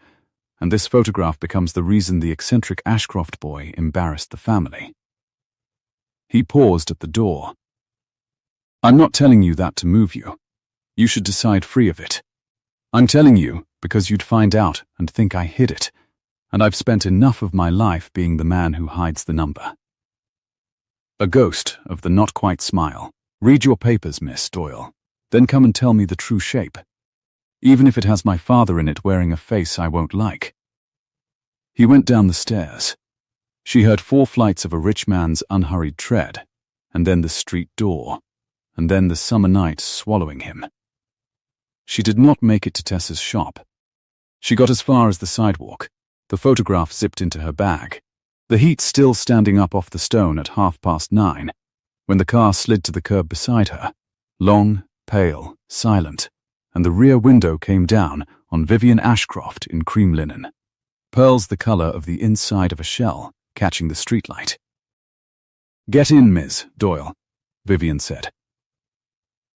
and this photograph becomes the reason the eccentric Ashcroft boy embarrassed the family." He paused at the door. "I'm not telling you that to move you. You should decide free of it. I'm telling you because you'd find out and think I hid it, and I've spent enough of my life being the man who hides the number." A ghost of the not-quite smile. "Read your papers, Miss Doyle. Then come and tell me the true shape. Even if it has my father in it wearing a face I won't like." He went down the stairs. She heard 4 flights of a rich man's unhurried tread, and then the street door, and then the summer night swallowing him. She did not make it to Tessa's shop. She got as far as the sidewalk. The photograph zipped into her bag. The heat still standing up off the stone at 9:30, when the car slid to the curb beside her, long, pale, silent, and the rear window came down on Vivian Ashcroft in cream linen, pearls the color of the inside of a shell, catching the streetlight. "Get in, Ms. Doyle," Vivian said.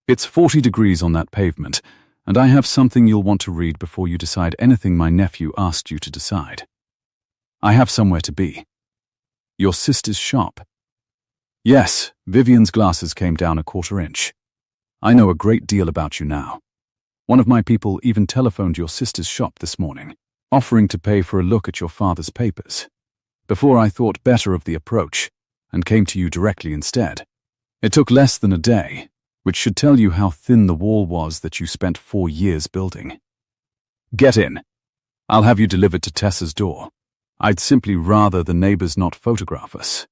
"It's 40 degrees on that pavement, and I have something you'll want to read before you decide anything my nephew asked you to decide. I have somewhere to be." "Your sister's shop?" "Yes." Vivian's glasses came down a 1/4 inch. "I know a great deal about you now. One of my people even telephoned your sister's shop this morning, offering to pay for a look at your father's papers, before I thought better of the approach and came to you directly instead. It took less than a day, which should tell you how thin the wall was that you spent 4 years building. Get in. I'll have you delivered to Tessa's door. I'd simply rather the neighbors not photograph us."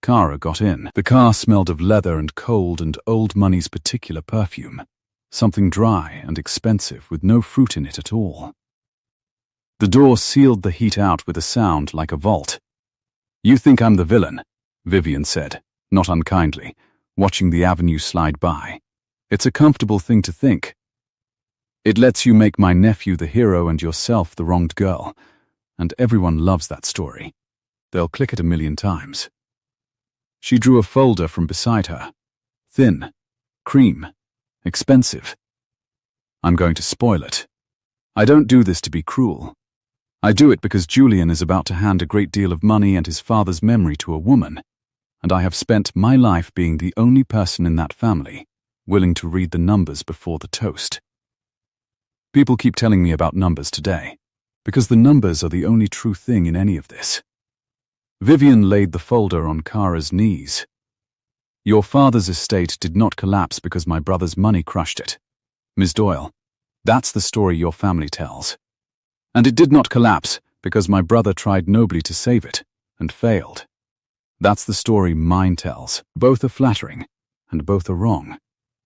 Kara got in. The car smelled of leather and cold and old money's particular perfume, something dry and expensive with no fruit in it at all. The door sealed the heat out with a sound like a vault. "You think I'm the villain," Vivian said, not unkindly, watching the avenue slide by. "It's a comfortable thing to think. It lets you make my nephew the hero and yourself the wronged girl, and everyone loves that story. They'll click it 1,000,000 times." She drew a folder from beside her. "Thin, cream, expensive. I'm going to spoil it. I don't do this to be cruel. I do it because Julian is about to hand a great deal of money and his father's memory to a woman, and I have spent my life being the only person in that family willing to read the numbers before the toast. People keep telling me about numbers today, because the numbers are the only true thing in any of this." Vivian laid the folder on Kara's knees. "Your father's estate did not collapse because my brother's money crushed it. Ms. Doyle, that's the story your family tells. And it did not collapse because my brother tried nobly to save it and failed. That's the story mine tells. Both are flattering, and both are wrong,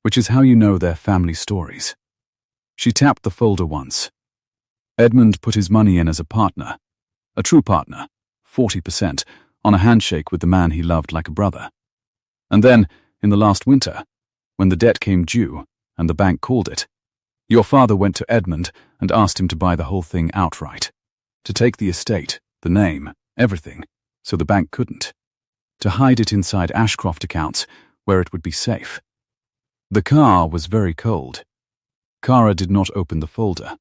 which is how you know they're family stories." She tapped the folder once. "Edmund put his money in as a partner, a true partner, 40%, on a handshake with the man he loved like a brother. And then, in the last winter, when the debt came due and the bank called it, your father went to Edmund and asked him to buy the whole thing outright, to take the estate, the name, everything, so the bank couldn't, to hide it inside Ashcroft accounts where it would be safe. The car was very cold. Kara did not open the folder.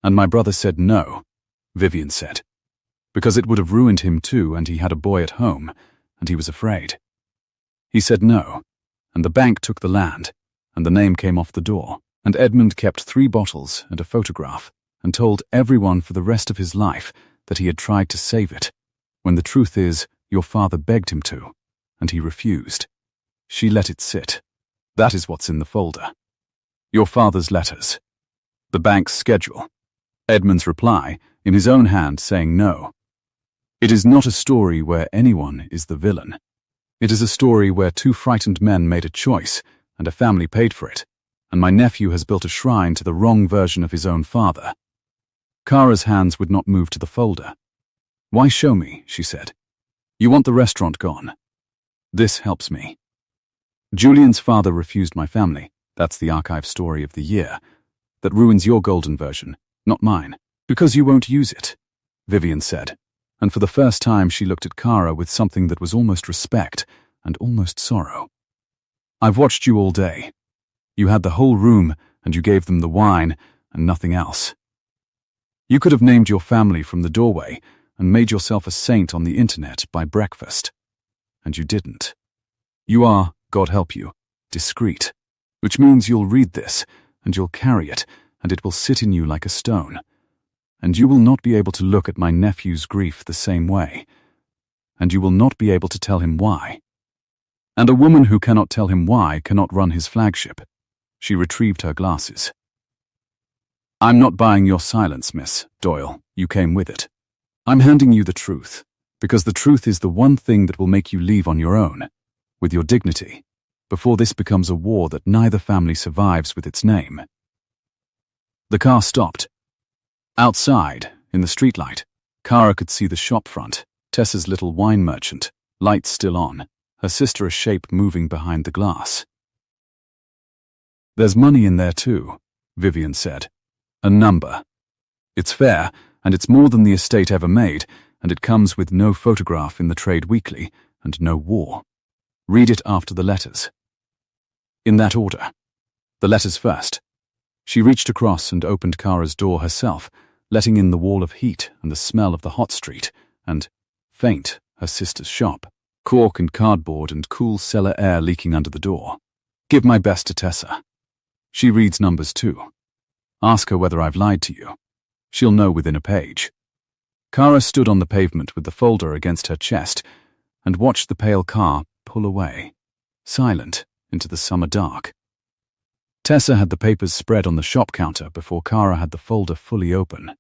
And my brother said no," Vivian said, "because it would have ruined him too, and he had a boy at home, and he was afraid. He said no, and the bank took the land, and the name came off the door, and Edmund kept 3 bottles and a photograph, and told everyone for the rest of his life that he had tried to save it, when the truth is, your father begged him to, and he refused. She let it sit. That is what's in the folder. Your father's letters, the bank's schedule, Edmund's reply, in his own hand saying no. It is not a story where anyone is the villain. It is a story where 2 frightened men made a choice, and a family paid for it, and my nephew has built a shrine to the wrong version of his own father." Kara's hands would not move to the folder. "Why show me?" she said. "You want the restaurant gone. This helps me. Julian's father refused my family. That's the archive story of the year. That ruins your golden version, not mine, Because you won't use it, Vivian said, and for the first time she looked at Kara with something that was almost respect and almost sorrow. I've watched you all day. You had the whole room and you gave them the wine and nothing else. You could have named your family from the doorway and made yourself a saint on the internet by breakfast. And you didn't. You are, God help you, discreet, which means you'll read this and you'll carry it and it will sit in you like a stone. And you will not be able to look at my nephew's grief the same way. And you will not be able to tell him why. And a woman who cannot tell him why cannot run his flagship. She retrieved her glasses. I'm not buying your silence, Miss Doyle. You came with it. I'm handing you the truth, because the truth is the one thing that will make you leave on your own, with your dignity, before this becomes a war that neither family survives with its name. The car stopped. Outside, in the streetlight, Kara could see the shop front, Tessa's little wine merchant, lights still on, her sister a shape moving behind the glass. There's money in there too, Vivian said. A number. It's fair, and it's more than the estate ever made, and it comes with no photograph in the Trade Weekly, and no war. Read it after the letters. In that order. The letters first. She reached across and opened Kara's door herself, letting in the wall of heat and the smell of the hot street, and, faint, her sister's shop, cork and cardboard and cool cellar air leaking under the door. Give my best to Tessa. She reads numbers too. Ask her whether I've lied to you. She'll know within a page. Kara stood on the pavement with the folder against her chest and watched the pale car pull away, silent, into the summer dark. Tessa had the papers spread on the shop counter before Kara had the folder fully open.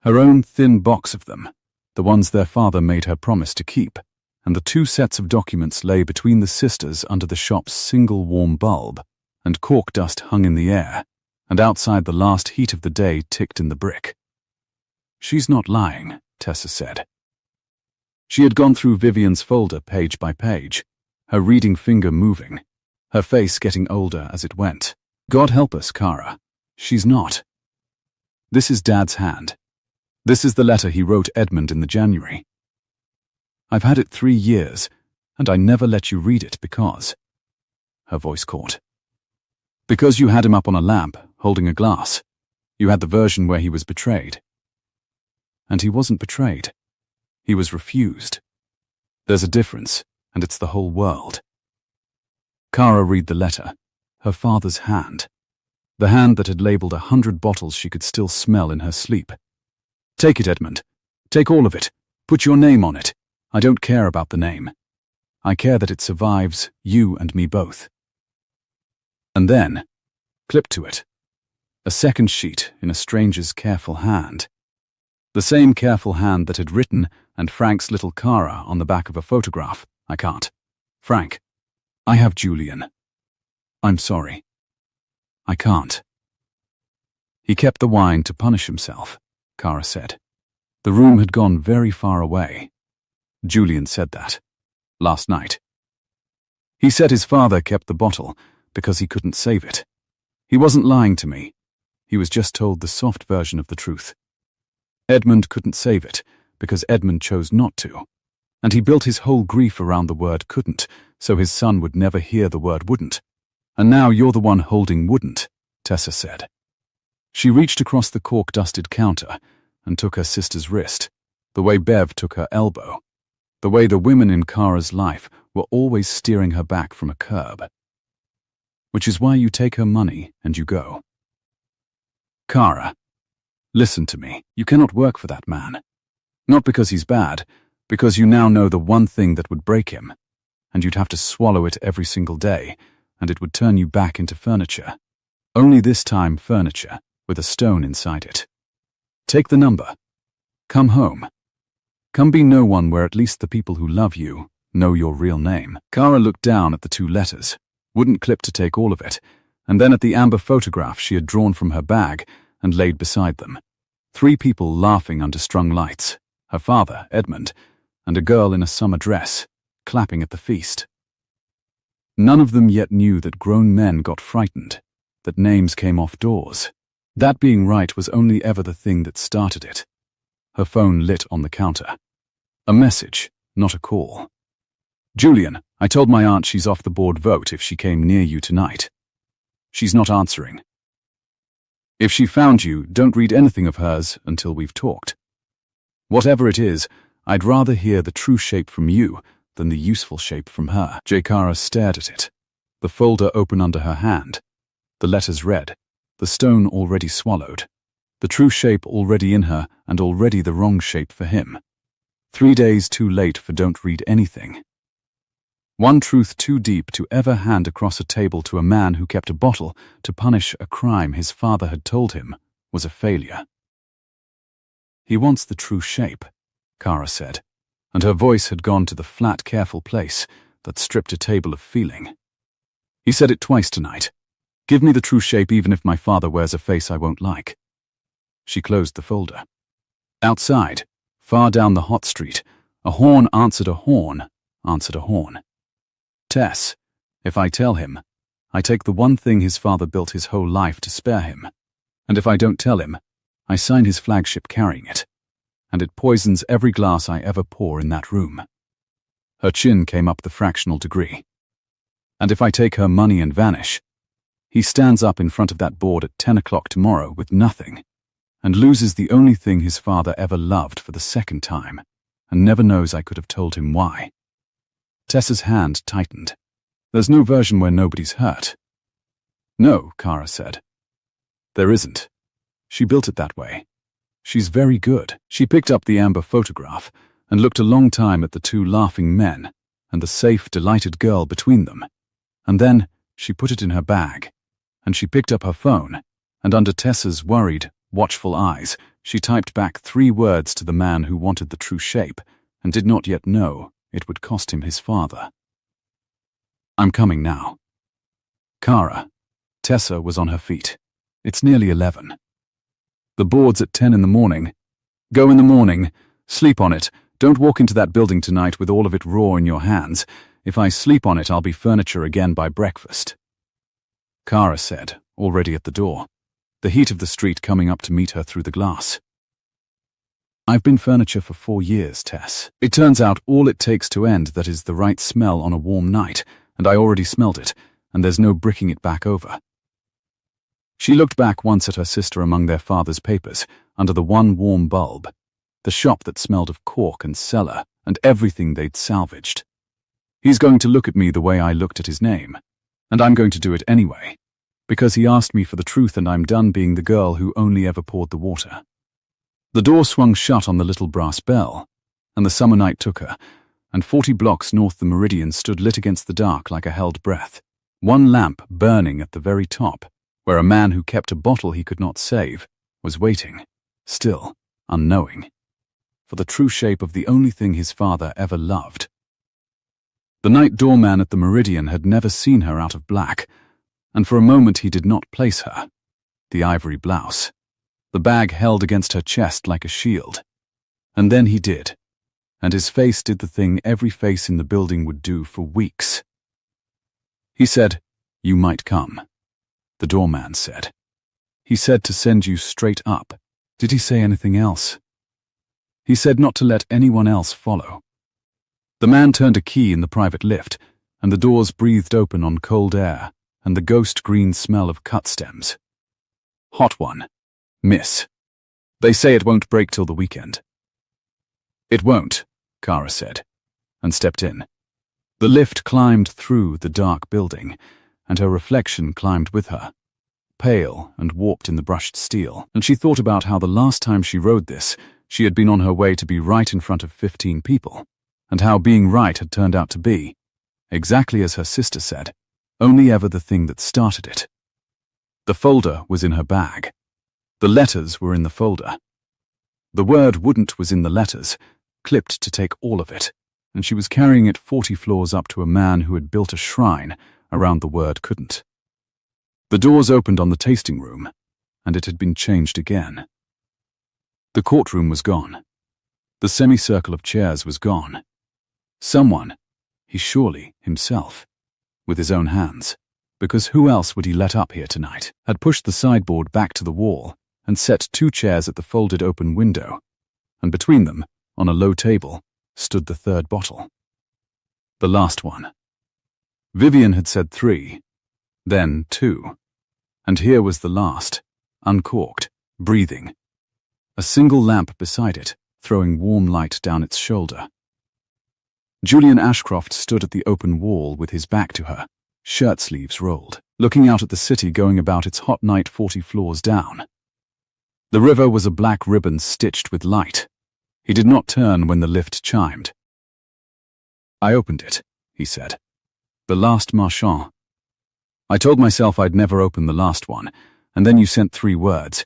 Her own thin box of them, the ones their father made her promise to keep, and the 2 sets of documents lay between the sisters under the shop's single warm bulb, and cork dust hung in the air, and outside the last heat of the day ticked in the brick. She's not lying, Tessa said. She had gone through Vivian's folder page by page, her reading finger moving, her face getting older as it went. God help us, Kara. She's not. This is Dad's hand. This is the letter he wrote Edmund in the January. I've had it 3 years, and I never let you read it because... Her voice caught. Because you had him up on a lamp, holding a glass. You had the version where he was betrayed. And he wasn't betrayed. He was refused. There's a difference, and it's the whole world. Kara read the letter. Her father's hand. The hand that had labelled 100 bottles she could still smell in her sleep. Take it, Edmund. Take all of it. Put your name on it. I don't care about the name. I care that it survives you and me both. And then, clipped to it, a second sheet in a stranger's careful hand. The same careful hand that had written, and Frank's little Kara on the back of a photograph. I can't. Frank, I have Julian. I'm sorry. I can't. He kept the wine to punish himself, Kara said. The room had gone very far away. Julian said that. Last night. He said his father kept the bottle because he couldn't save it. He wasn't lying to me. He was just told the soft version of the truth. Edmund couldn't save it because Edmund chose not to. And he built his whole grief around the word couldn't, so his son would never hear the word wouldn't. And now you're the one holding wouldn't, Tessa said. She reached across the cork-dusted counter and took her sister's wrist, the way Bev took her elbow, the way the women in Kara's life were always steering her back from a curb. Which is why you take her money and you go. Kara, listen to me. You cannot work for that man. Not because he's bad, because you now know the one thing that would break him, and you'd have to swallow it every single day, and it would turn you back into furniture. Only this time furniture, with a stone inside it. Take the number. Come home. Come be no one where at least the people who love you know your real name. Kara looked down at the 2 letters, wouldn't clip to take all of it, and then at the amber photograph she had drawn from her bag and laid beside them. 3 people laughing under strung lights, her father, Edmund, and a girl in a summer dress, clapping at the feast. None of them yet knew that grown men got frightened, that names came off doors, That being right was only ever the thing that started it. Her phone lit on the counter. A message, not a call. Julian, I told my aunt she's off the board vote if she came near you tonight. She's not answering. If she found you, don't read anything of hers until we've talked. Whatever it is, I'd rather hear the true shape from you than the useful shape from her. Jakara stared at it, the folder open under her hand, the letters read, the stone already swallowed, the true shape already in her and already the wrong shape for him. 3 days too late for don't read anything. One truth too deep to ever hand across a table to a man who kept a bottle to punish a crime his father had told him was a failure. He wants the true shape, Kara said, and her voice had gone to the flat, careful place that stripped a table of feeling. He said it twice tonight. Give me the true shape even if my father wears a face I won't like. She closed the folder. Outside, far down the hot street, a horn answered a horn, answered a horn. Tess, if I tell him, I take the one thing his father built his whole life to spare him, and if I don't tell him, I sign his flagship carrying it, and it poisons every glass I ever pour in that room. Her chin came up the fractional degree. And if I take her money and vanish, he stands up in front of that board at 10 o'clock tomorrow with nothing, and loses the only thing his father ever loved for the second time, and never knows I could have told him why. Tessa's hand tightened. There's no version where nobody's hurt. No, Kara said. There isn't. She built it that way. She's very good. She picked up the amber photograph and looked a long time at the two laughing men and the safe, delighted girl between them. And then she put it in her bag, and she picked up her phone, and under Tessa's worried, watchful eyes, she typed back 3 words to the man who wanted the true shape and did not yet know it would cost him his father. I'm coming now. Kara. Tessa was on her feet. It's nearly 11. The board's at 10 in the morning. Go in the morning. Sleep on it. Don't walk into that building tonight with all of it raw in your hands. If I sleep on it, I'll be furniture again by breakfast. Kara said, already at the door, the heat of the street coming up to meet her through the glass. I've been furniture for 4 years, Tess. It turns out all it takes to end that is the right smell on a warm night, and I already smelled it, and there's no bricking it back over. She looked back once at her sister among their father's papers, under the one warm bulb, the shop that smelled of cork and cellar, and everything they'd salvaged. He's going to look at me the way I looked at his name, and I'm going to do it anyway, because he asked me for the truth and I'm done being the girl who only ever poured the water. The door swung shut on the little brass bell, and the summer night took her, and 40 blocks north the meridian stood lit against the dark like a held breath, one lamp burning at the very top, where a man who kept a bottle he could not save was waiting, still, unknowing, for the true shape of the only thing his father ever loved. The night doorman at the meridian had never seen her out of black, and for a moment he did not place her, the ivory blouse, the bag held against her chest like a shield. And then he did, and his face did the thing every face in the building would do for weeks. He said, "You might come." The doorman said. He said to send you straight up. Did he say anything else? He said not to let anyone else follow. The man turned a key in the private lift, and the doors breathed open on cold air and the ghost green smell of cut stems. Hot one. Miss. They say it won't break till the weekend. It won't, Kara said, and stepped in. The lift climbed through the dark building, and her reflection climbed with her, pale and warped in the brushed steel, and she thought about how the last time she rode this, she had been on her way to be right in front of 15 people, and how being right had turned out to be, exactly as her sister said, only ever the thing that started it. The folder was in her bag. The letters were in the folder. The word wouldn't was in the letters, clipped to take all of it, and she was carrying it 40 floors up to a man who had built a shrine around the word couldn't. The doors opened on the tasting room, and it had been changed again. The courtroom was gone. The semicircle of chairs was gone. Someone, he surely, himself, with his own hands, because who else would he let up here tonight? Had pushed the sideboard back to the wall and set 2 chairs at the folded open window, and between them, on a low table, stood the 3rd bottle. The last one. Vivian had said 3, then 2, and here was the last, uncorked, breathing. A single lamp beside it, throwing warm light down its shoulder. Julian Ashcroft stood at the open wall with his back to her, shirt sleeves rolled, looking out at the city going about its hot night 40 floors down. The river was a black ribbon stitched with light. He did not turn when the lift chimed. "I opened it," he said. "The last marchand. I told myself I'd never open the last one, and then you sent 3 words,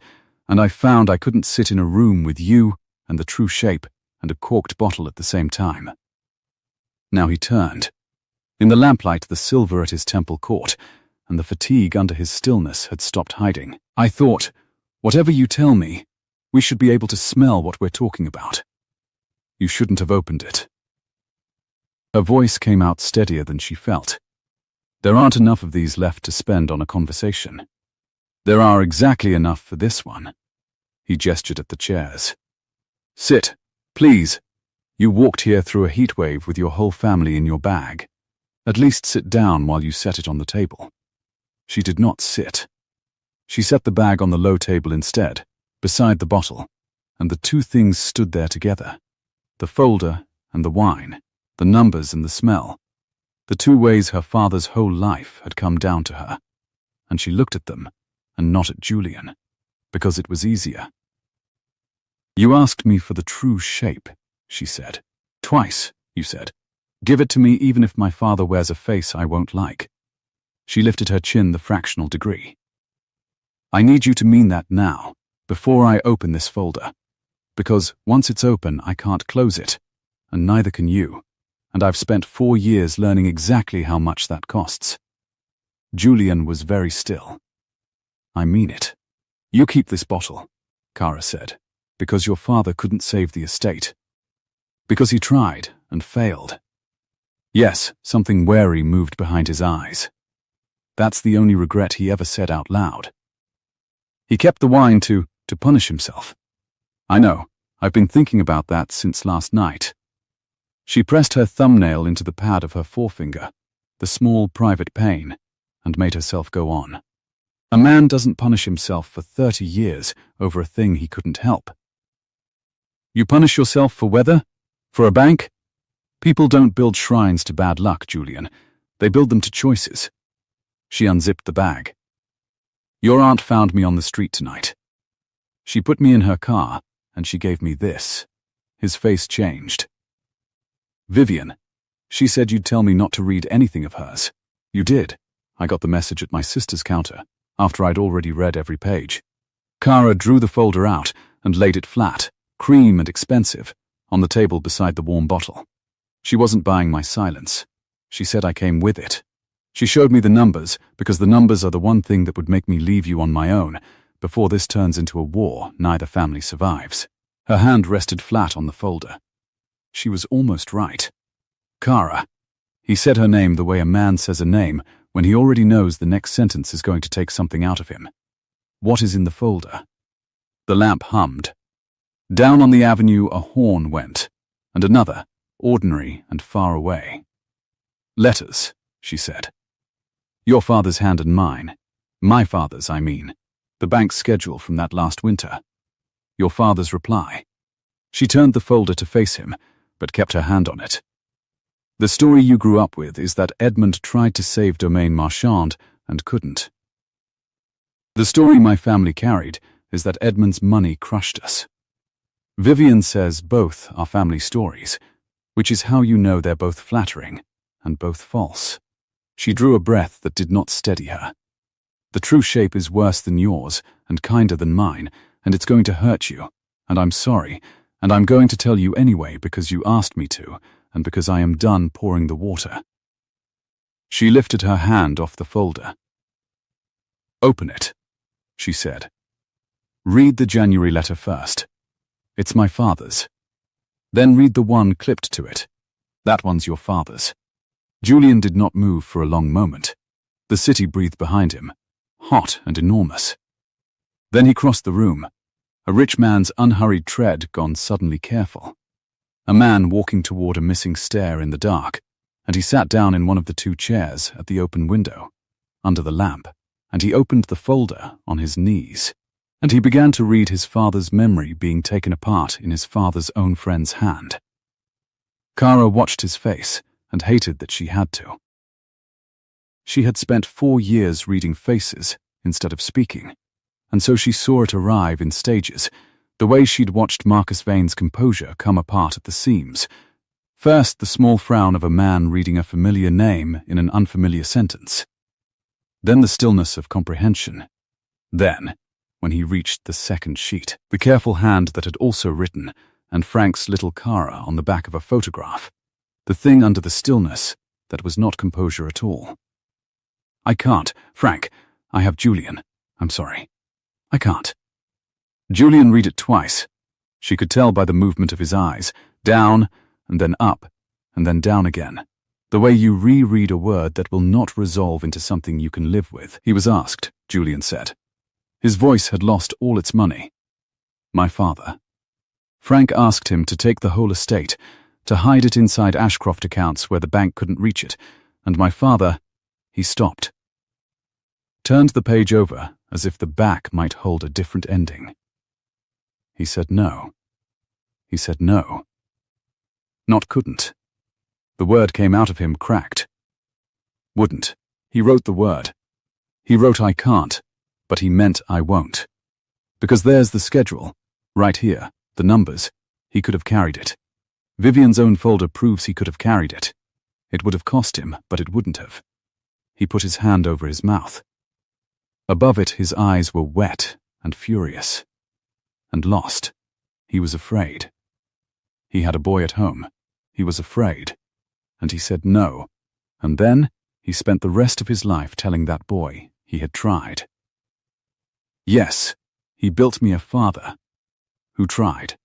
and I found I couldn't sit in a room with you and the true shape and a corked bottle at the same time." Now he turned. In the lamplight, the silver at his temple caught, and the fatigue under his stillness had stopped hiding. "I thought, whatever you tell me, we should be able to smell what we're talking about. You shouldn't have opened it." Her voice came out steadier than she felt. "There aren't enough of these left to spend on a conversation. There are exactly enough for this one." He gestured at the chairs. "Sit, please. You walked here through a heatwave with your whole family in your bag. At least sit down while you set it on the table." She did not sit. She set the bag on the low table instead, beside the bottle, and the 2 things stood there together. The folder and the wine, the numbers and the smell. The 2 ways her father's whole life had come down to her. And she looked at them, and not at Julian, because it was easier. "You asked me for the true shape," she said. "Twice, you said. Give it to me even if my father wears a face I won't like." She lifted her chin the fractional degree. "I need you to mean that now, before I open this folder. Because once it's open, I can't close it, and neither can you, and I've spent 4 years learning exactly how much that costs." Julian was very still. "I mean it. You keep this bottle," Kara said, "because your father couldn't save the estate. Because he tried and failed." Yes, something wary moved behind his eyes. That's the only regret he ever said out loud. He kept the wine to punish himself. "I know. I've been thinking about that since last night." She pressed her thumbnail into the pad of her forefinger, the small private pain, and made herself go on. "A man doesn't punish himself for 30 years over a thing he couldn't help." "You punish yourself for weather? For a bank? People don't build shrines to bad luck, Julian. They build them to choices." She unzipped the bag. "Your aunt found me on the street tonight. She put me in her car, and she gave me this." His face changed. "Vivian, she said you'd tell me not to read anything of hers. You did. I got the message at my sister's counter, after I'd already read every page." Kara drew the folder out and laid it flat, cream and expensive, on the table beside the warm bottle. "She wasn't buying my silence. She said I came with it. She showed me the numbers, because the numbers are the one thing that would make me leave you on my own. Before this turns into a war, neither family survives." Her hand rested flat on the folder. She was almost right. "Kara." He said her name the way a man says a name when he already knows the next sentence is going to take something out of him. "What is in the folder?" The lamp hummed. Down on the avenue a horn went, and another, ordinary and far away. "Letters," she said. "Your father's hand and mine. My father's, I mean. The bank's schedule from that last winter. Your father's reply." She turned the folder to face him, but kept her hand on it. "The story you grew up with is that Edmund tried to save Domaine Marchand and couldn't. The story my family carried is that Edmund's money crushed us. Vivian says both are family stories, which is how you know they're both flattering and both false." She drew a breath that did not steady her. "The true shape is worse than yours and kinder than mine, and it's going to hurt you, and I'm sorry, and I'm going to tell you anyway because you asked me to, and because I am done pouring the water." She lifted her hand off the folder. "Open it," she said. "Read the January letter first. It's my father's. Then read the one clipped to it. That one's your father's." Julian did not move for a long moment. The city breathed behind him, hot and enormous. Then he crossed the room, a rich man's unhurried tread gone suddenly careful. A man walking toward a missing stair in the dark, and he sat down in one of the two chairs at the open window, under the lamp, and he opened the folder on his knees, and he began to read his father's memory being taken apart in his father's own friend's hand. Kara watched his face and hated that she had to. She had spent 4 years reading faces instead of speaking, and so she saw it arrive in stages, the way she'd watched Marcus Vane's composure come apart at the seams. First, the small frown of a man reading a familiar name in an unfamiliar sentence. Then the stillness of comprehension. Then, when he reached the second sheet, the careful hand that had also written, and Frank's little Kara on the back of a photograph, the thing under the stillness that was not composure at all. I can't, Frank. I have Julian. I'm sorry. I can't. Julian read it twice. She could tell by the movement of his eyes, down, and then up, and then down again. The way you reread a word that will not resolve into something you can live with. He was asked, Julian said. His voice had lost all its money. My father. Frank asked him to take the whole estate, to hide it inside Ashcroft accounts where the bank couldn't reach it, and my father, he stopped. Turned the page over as if the back might hold a different ending. He said no. He said no. Not couldn't. The word came out of him cracked. Wouldn't. He wrote the word. He wrote I can't, but he meant I won't. Because there's the schedule, right here, the numbers. He could have carried it. Vivian's own folder proves he could have carried it. It would have cost him, but it wouldn't have. He put his hand over his mouth. Above it, his eyes were wet and furious. And lost. He was afraid. He had a boy at home. He was afraid. And he said no. And then he spent the rest of his life telling that boy he had tried. Yes, he built me a father who tried.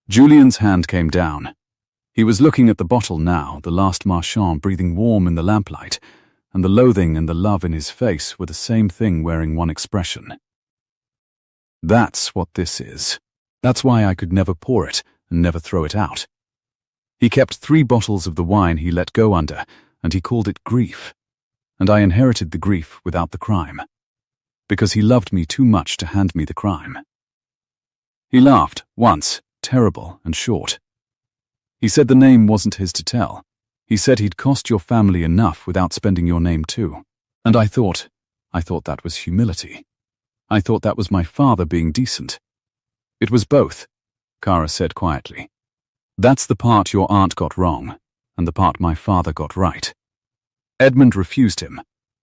Julian's hand came down. He was looking at the bottle now, the last Marchand breathing warm in the lamplight, and the loathing and the love in his face were the same thing wearing one expression. That's what this is. That's why I could never pour it and never throw it out. He kept 3 bottles of the wine he let go under, and he called it grief. And I inherited the grief without the crime. Because he loved me too much to hand me the crime. He laughed, once, terrible and short. He said the name wasn't his to tell. He said he'd cost your family enough without spending your name too. And I thought that was humility. I thought that was my father being decent. It was both, Kara said quietly. That's the part your aunt got wrong, and the part my father got right. Edmund refused him,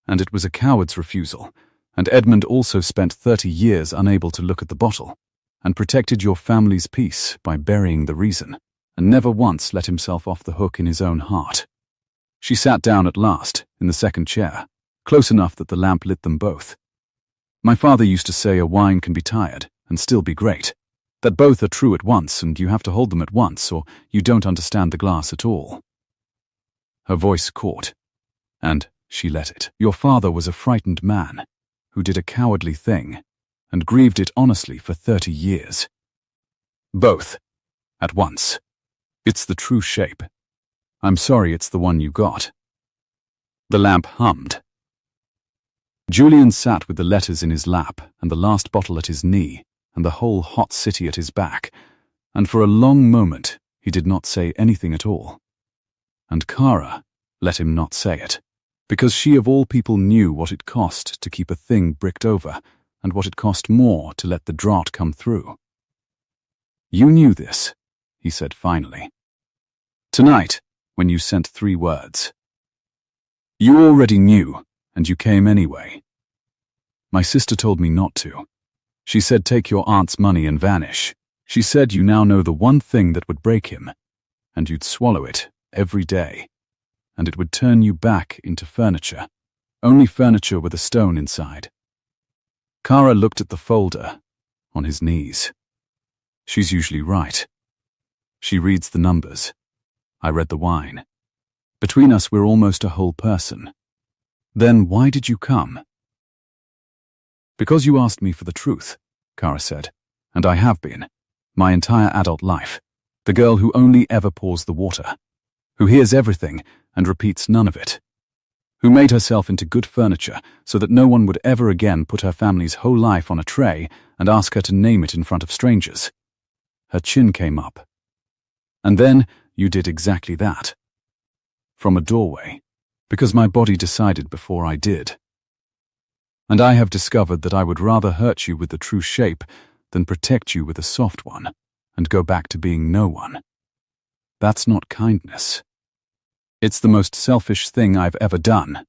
and it was a coward's refusal, and Edmund also spent 30 years unable to look at the bottle, and protected your family's peace by burying the reason, and never once let himself off the hook in his own heart. She sat down at last, in the second chair, close enough that the lamp lit them both. My father used to say a wine can be tired and still be great, that both are true at once and you have to hold them at once or you don't understand the glass at all. Her voice caught, and she let it. Your father was a frightened man who did a cowardly thing and grieved it honestly for 30 years. Both, at once. It's the true shape. I'm sorry it's the one you got. The lamp hummed. Julian sat with the letters in his lap and the last bottle at his knee and the whole hot city at his back, and for a long moment he did not say anything at all. And Kara let him not say it, because she of all people knew what it cost to keep a thing bricked over and what it cost more to let the draught come through. You knew this, he said finally. Tonight, when you sent 3 words. You already knew, and you came anyway. My sister told me not to. She said take your aunt's money and vanish. She said you now know the one thing that would break him, and you'd swallow it every day, and it would turn you back into furniture, only furniture with a stone inside. Kara looked at the folder on his knees. She's usually right. She reads the numbers. I read the wine. Between us we're almost a whole person. Then why did you come? Because you asked me for the truth, Kara said, and I have been, my entire adult life, the girl who only ever pours the water, who hears everything and repeats none of it, who made herself into good furniture so that no one would ever again put her family's whole life on a tray and ask her to name it in front of strangers. Her chin came up. And then you did exactly that. From a doorway, because my body decided before I did. And I have discovered that I would rather hurt you with the true shape than protect you with a soft one and go back to being no one. That's not kindness. It's the most selfish thing I've ever done.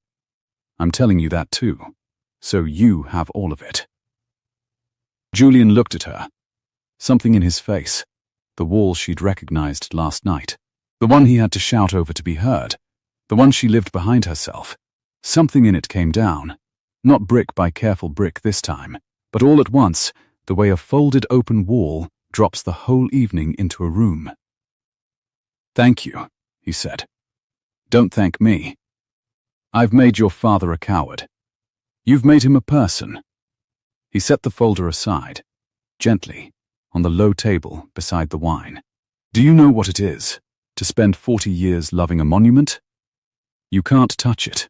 I'm telling you that too, so you have all of it. Julian looked at her. Something in his face, the wall she'd recognized last night, the one he had to shout over to be heard, the one she lived behind herself. Something in it came down, not brick by careful brick this time, but all at once, the way a folded open wall drops the whole evening into a room. Thank you, he said. Don't thank me. I've made your father a coward. You've made him a person. He set the folder aside, gently, on the low table beside the wine. Do you know what it is, to spend 40 years loving a monument? You can't touch it.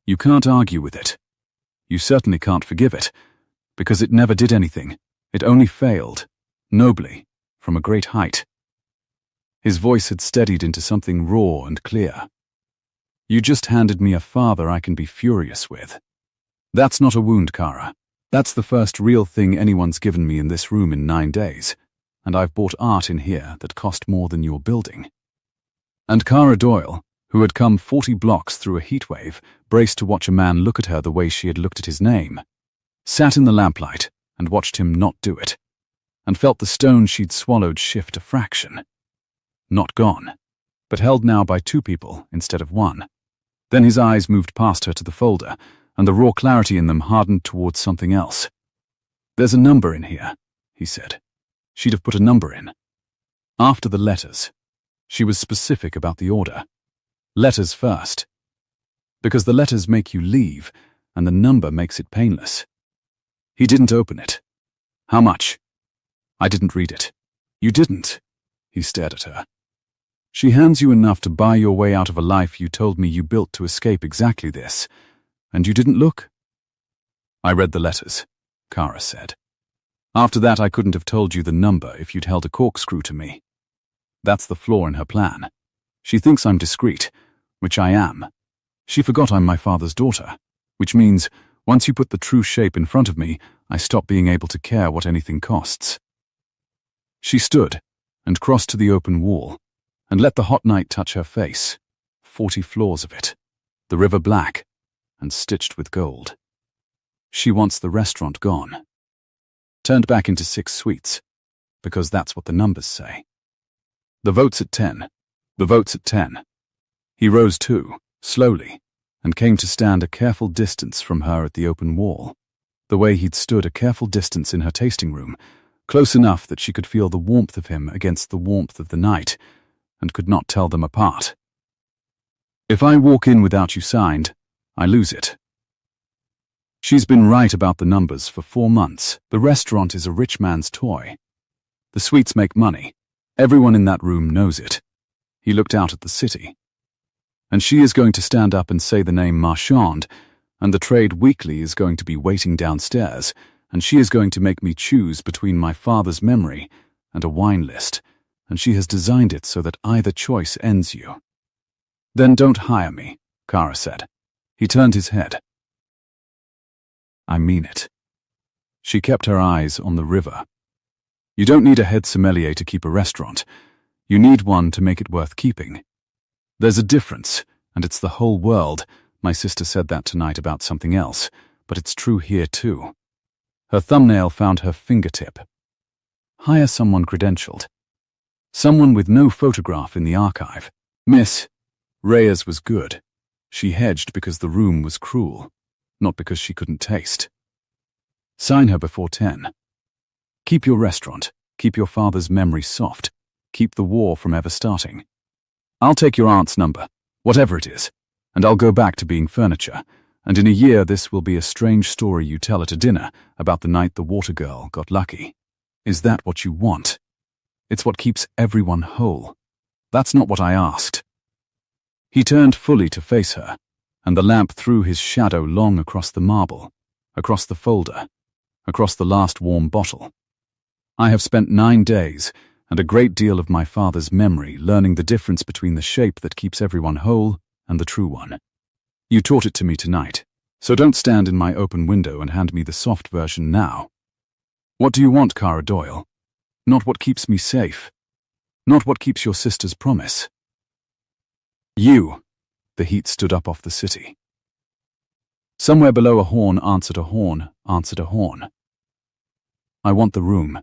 You can't argue with it. You certainly can't forgive it, because it never did anything. It only failed, nobly, from a great height. His voice had steadied into something raw and clear. You just handed me a father I can be furious with. That's not a wound, Kara. That's the first real thing anyone's given me in this room in 9 days, and I've bought art in here that cost more than your building. And Kara Doyle, who had come 40 blocks through a heatwave, braced to watch a man look at her the way she had looked at his name, sat in the lamplight and watched him not do it, and felt the stone she'd swallowed shift a fraction. Not gone, but held now by 2 people instead of 1. Then his eyes moved past her to the folder, and the raw clarity in them hardened towards something else. There's a number in here, he said. She'd have put a number in. After the letters. She was specific about the order. Letters first. Because the letters make you leave, and the number makes it painless. He didn't open it. How much? I didn't read it. You didn't. He stared at her. She hands you enough to buy your way out of a life you told me you built to escape exactly this, and you didn't look? I read the letters, Kara said. After that I couldn't have told you the number if you'd held a corkscrew to me. That's the flaw in her plan. She thinks I'm discreet, which I am. She forgot I'm my father's daughter, which means once you put the true shape in front of me, I stop being able to care what anything costs. She stood and crossed to the open wall, and let the hot night touch her face, 40 floors of it, the river black, and stitched with gold. She wants the restaurant gone. Turned back into 6 suites, because that's what the numbers say. The vote's at 10. The vote's at 10. He rose too, slowly, and came to stand a careful distance from her at the open wall, the way he'd stood a careful distance in her tasting room, close enough that she could feel the warmth of him against the warmth of the night, and could not tell them apart. If I walk in without you signed, I lose it. She's been right about the numbers for 4 months. The restaurant is a rich man's toy. The suites make money. Everyone in that room knows it. He looked out at the city. And she is going to stand up and say the name Marchand, and the Trade Weekly is going to be waiting downstairs, and she is going to make me choose between my father's memory and a wine list, and she has designed it so that either choice ends you. Then don't hire me, Kara said. He turned his head. I mean it. She kept her eyes on the river. You don't need a head sommelier to keep a restaurant. You need one to make it worth keeping. There's a difference, and it's the whole world. My sister said that tonight about something else, but it's true here too. Her thumbnail found her fingertip. Hire someone credentialed. Someone with no photograph in the archive. Miss Reyes was good. She hedged because the room was cruel, not because she couldn't taste. Sign her before 10. Keep your restaurant. Keep your father's memory soft. Keep the war from ever starting. I'll take your aunt's number, whatever it is, and I'll go back to being furniture, and in a year this will be a strange story you tell at a dinner about the night the water girl got lucky. Is that what you want? It's what keeps everyone whole. That's not what I asked." He turned fully to face her, and the lamp threw his shadow long across the marble, across the folder, across the last warm bottle. "I have spent 9 days and a great deal of my father's memory learning the difference between the shape that keeps everyone whole and the true one. You taught it to me tonight, so don't stand in my open window and hand me the soft version now. What do you want, Cara Doyle? Not what keeps me safe. Not what keeps your sister's promise." "You." The heat stood up off the city. Somewhere below, a horn answered a horn, answered a horn. "I want the room,"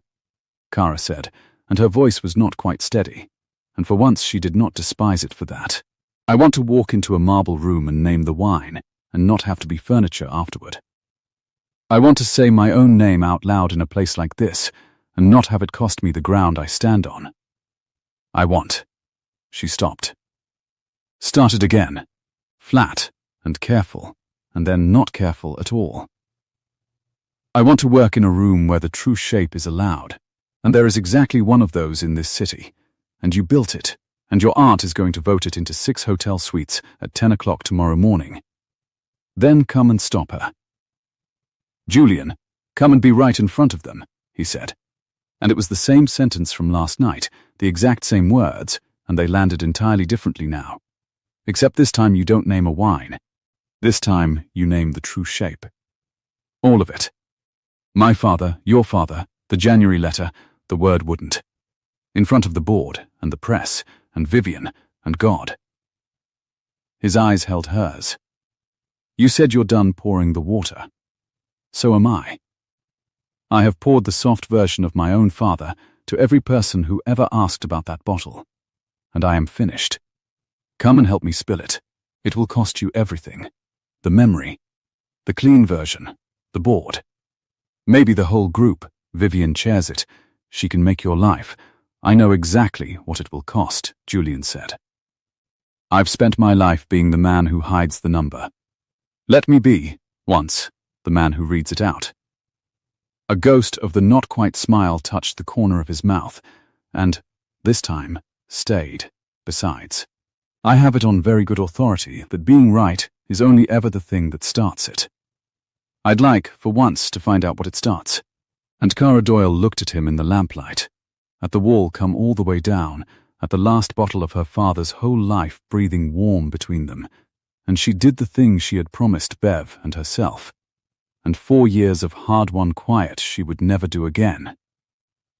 Cara said, and her voice was not quite steady, and for once she did not despise it for that. "I want to walk into a marble room and name the wine, and not have to be furniture afterward. I want to say my own name out loud in a place like this, and not have it cost me the ground I stand on. I want—" She stopped. Started again, flat and careful, and then not careful at all. "I want to work in a room where the true shape is allowed, and there is exactly one of those in this city, and you built it, and your aunt is going to vote it into 6 hotel suites at 10 o'clock tomorrow morning. Then come and stop her." "Julian, come and be right in front of them," he said. And it was the same sentence from last night, the exact same words, and they landed entirely differently now. Except this time you don't name a wine. This time you name the true shape. All of it. My father, your father, the January letter, the word wouldn't. In front of the board, and the press, and Vivian, and God. His eyes held hers. "You said you're done pouring the water. So am I. I have poured the soft version of my own father to every person who ever asked about that bottle. And I am finished. Come and help me spill it. It will cost you everything. The memory. The clean version. The board. Maybe the whole group. Vivian chairs it. She can make your life. I know exactly what it will cost," Julian said. "I've spent my life being the man who hides the number. Let me be, once, the man who reads it out." A ghost of the not-quite smile touched the corner of his mouth, and, this time, stayed, besides. "I have it on very good authority that being right is only ever the thing that starts it. I'd like, for once, to find out what it starts." And Cara Doyle looked at him in the lamplight, at the wall come all the way down, at the last bottle of her father's whole life breathing warm between them, and she did the thing she had promised Bev and herself, and 4 years of hard-won quiet she would never do again.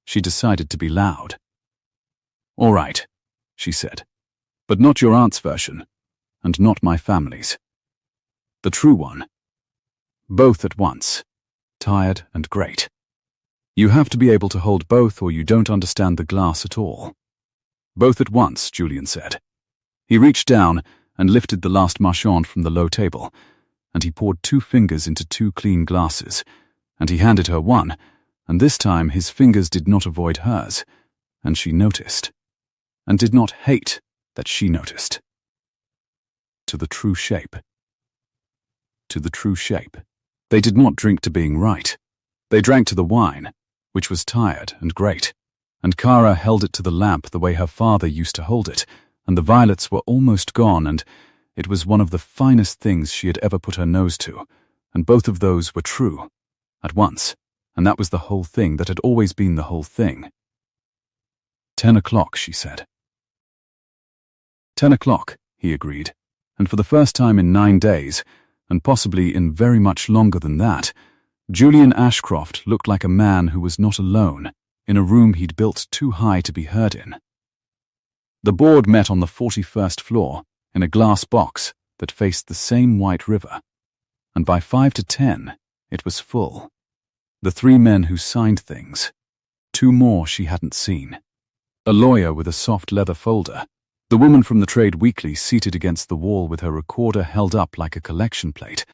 She decided to be loud. "All right," she said, "but not your aunt's version, and not my family's. The true one. Both at once, tired and great. You have to be able to hold both or you don't understand the glass at all." "Both at once," Julian said. He reached down and lifted the last marchand from the low table, and he poured 2 fingers into 2 clean glasses, and he handed her one, and this time his fingers did not avoid hers, and she noticed, and did not hate that she noticed. To the true shape. To the true shape. They did not drink to being right. They drank to the wine, which was tired and great, and Cara held it to the lamp the way her father used to hold it, and the violets were almost gone, and it was one of the finest things she had ever put her nose to, and both of those were true, at once, and that was the whole thing that had always been the whole thing. 10 o'clock, she said. 10 o'clock, he agreed, and for the first time in 9 days, and possibly in very much longer than that, Julian Ashcroft looked like a man who was not alone, in a room he'd built too high to be heard in. The board met on the 41st floor, in a glass box that faced the same white river, and by 5 to 10, it was full. The 3 men who signed things. 2 more she hadn't seen. A lawyer with a soft leather folder, the woman from the Trade Weekly seated against the wall with her recorder held up like a collection plate,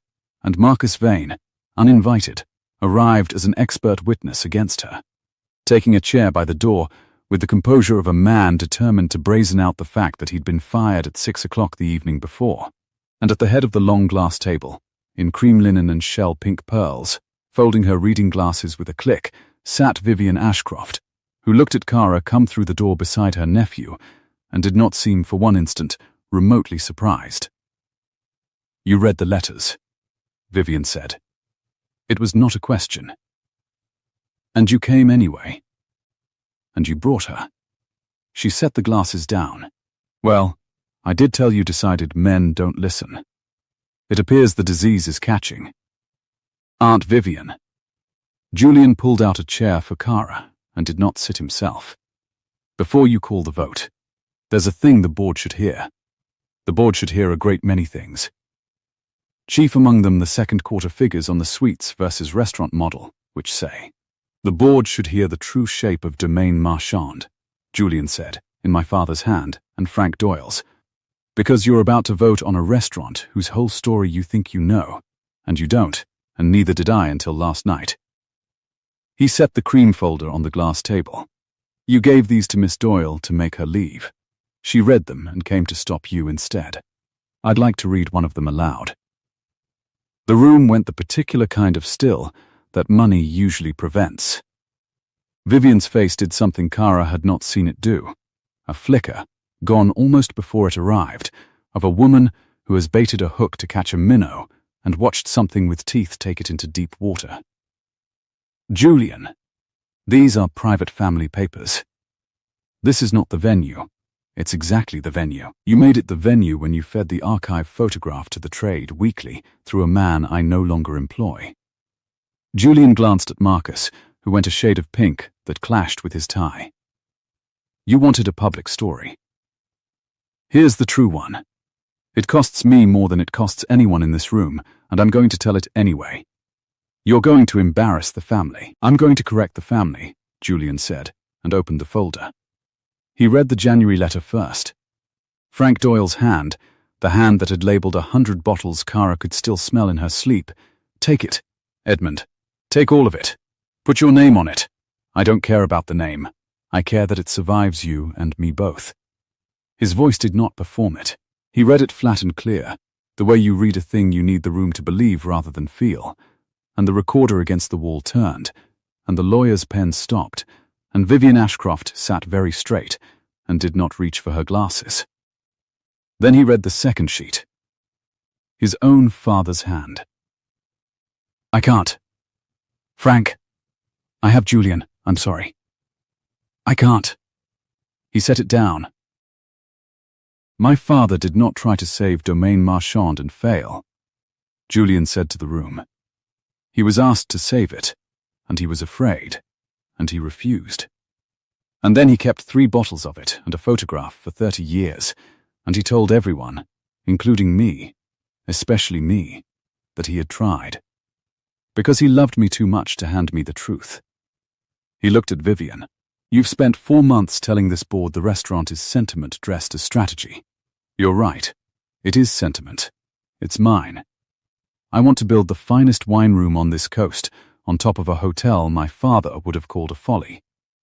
and Marcus Vane, uninvited, arrived as an expert witness against her, taking a chair by the door with the composure of a man determined to brazen out the fact that he'd been fired at 6 o'clock the evening before, and at the head of the long glass table, in cream linen and shell pink pearls, folding her reading glasses with a click, sat Vivian Ashcroft, who looked at Kara come through the door beside her nephew and did not seem for one instant remotely surprised. "You read the letters," Vivian said. It was not a question. "And you came anyway. And you brought her." She set the glasses down. "Well, I did tell you decided men don't listen. It appears the disease is catching. Aunt Vivian." Julian pulled out a chair for Kara and did not sit himself. "Before you call the vote, there's a thing the board should hear. The board should hear a great many things. Chief among them the second quarter figures on the suites versus restaurant model, which say, the board should hear the true shape of domaine marchand," Julian said, in my father's hand and Frank Doyle's, "because you're about to vote on a restaurant whose whole story you think you know, and you don't, and neither did I until last night." He set the cream folder on the glass table. "You gave these to Miss Doyle to make her leave. She read them and came to stop you instead. I'd like to read one of them aloud." The room went the particular kind of still that money usually prevents. Vivian's face did something Kara had not seen it do. A flicker, gone almost before it arrived, of a woman who has baited a hook to catch a minnow and watched something with teeth take it into deep water. "Julian, these are private family papers. This is not the venue. It's exactly the venue. You made it the venue when you fed the archive photograph to the trade weekly through a man I no longer employ." Julian glanced at Marcus, who went a shade of pink that clashed with his tie. "You wanted a public story. Here's the true one. It costs me more than it costs anyone in this room, and I'm going to tell it anyway. You're going to embarrass the family." "I'm going to correct the family," Julian said, and opened the folder. He read the January letter first. Frank Doyle's hand, the hand that had labeled 100 bottles Kara could still smell in her sleep. "Take it, Edmund. Take all of it. Put your name on it. I don't care about the name. I care that it survives you and me both." His voice did not perform it. He read it flat and clear, the way you read a thing you need the room to believe rather than feel. And the recorder against the wall turned, and the lawyer's pen stopped, and Vivian Ashcroft sat very straight and did not reach for her glasses. Then he read the second sheet. His own father's hand. "I can't. Frank. I have Julian. I'm sorry. I can't." He set it down. "My father did not try to save Domaine Marchand and fail," Julian said to the room. "He was asked to save it, and he was afraid, and he refused. And then he kept 3 bottles of it and a photograph for 30 years, and he told everyone, including me, especially me, that he had tried. Because he loved me too much to hand me the truth." He looked at Vivian. "You've spent 4 months telling this board the restaurant is sentiment dressed as strategy. You're right. It is sentiment. It's mine. I want to build the finest wine room on this coast, on top of a hotel my father would have called a folly,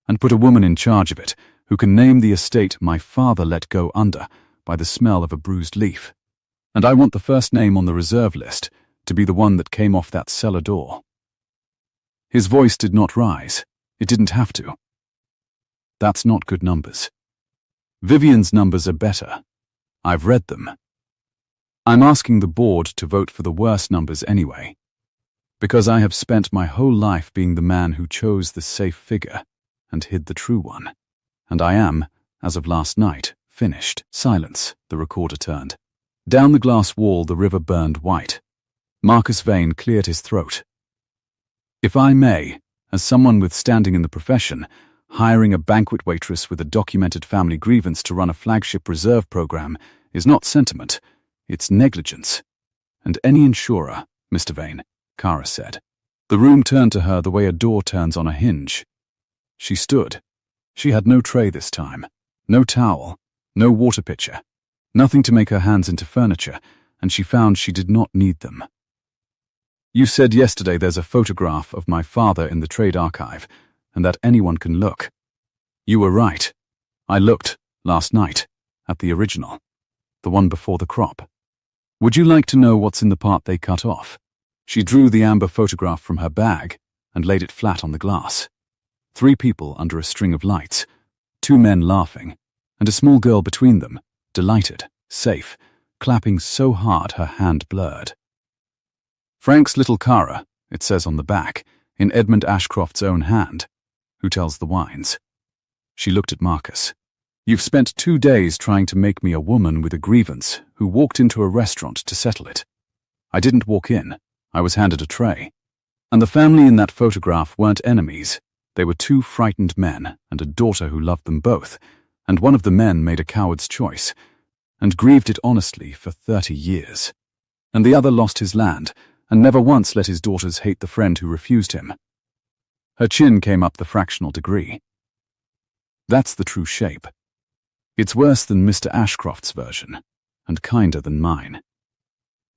and put a woman in charge of it who can name the estate my father let go under by the smell of a bruised leaf. And I want the first name on the reserve list to be the one that came off that cellar door." His voice did not rise. It didn't have to. "That's not good numbers. Vivian's numbers are better. I've read them. I'm asking the board to vote for the worst numbers anyway, because I have spent my whole life being the man who chose the safe figure and hid the true one. And I am, as of last night, finished." Silence, the recorder turned. Down the glass wall the river burned white. Marcus Vane cleared his throat. "If I may, as someone with standing in the profession, hiring a banquet waitress with a documented family grievance to run a flagship reserve program is not sentiment, it's negligence. And any insurer, Mr. Vane," Kara said. The room turned to her the way a door turns on a hinge. She stood. She had no tray this time, no towel, no water pitcher, nothing to make her hands into furniture, and she found she did not need them. "You said yesterday there's a photograph of my father in the trade archive, and that anyone can look. You were right. I looked, last night, at the original, the one before the crop. Would you like to know what's in the part they cut off? She drew the amber photograph from her bag and laid it flat on the glass. 3 people under a string of lights, 2 men laughing, and a small girl between them, delighted, safe, clapping so hard her hand blurred. Frank's little Cara, it says on the back, in Edmund Ashcroft's own hand, who tells the wines. She looked at Marcus. You've spent 2 days trying to make me a woman with a grievance who walked into a restaurant to settle it. I didn't walk in. I was handed a tray. And the family in that photograph weren't enemies. They were 2 frightened men and a daughter who loved them both, and one of the men made a coward's choice and grieved it honestly for 30 years. And the other lost his land and never once let his daughters hate the friend who refused him. Her chin came up the fractional degree. That's the true shape. It's worse than Mr. Ashcroft's version, and kinder than mine.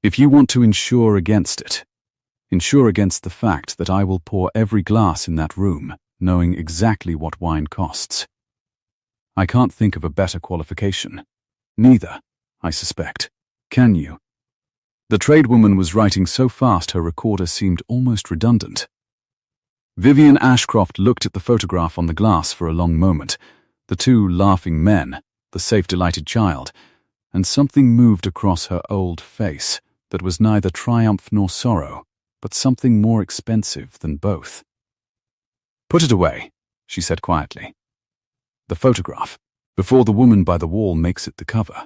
If you want to insure against it, insure against the fact that I will pour every glass in that room, knowing exactly what wine costs. I can't think of a better qualification. Neither, I suspect, can you? The tradeswoman was writing so fast her recorder seemed almost redundant. Vivian Ashcroft looked at the photograph on the glass for a long moment, the 2 laughing men, the safe delighted child, and something moved across her old face that was neither triumph nor sorrow, but something more expensive than both. Put it away, she said quietly. The photograph, before the woman by the wall makes it the cover.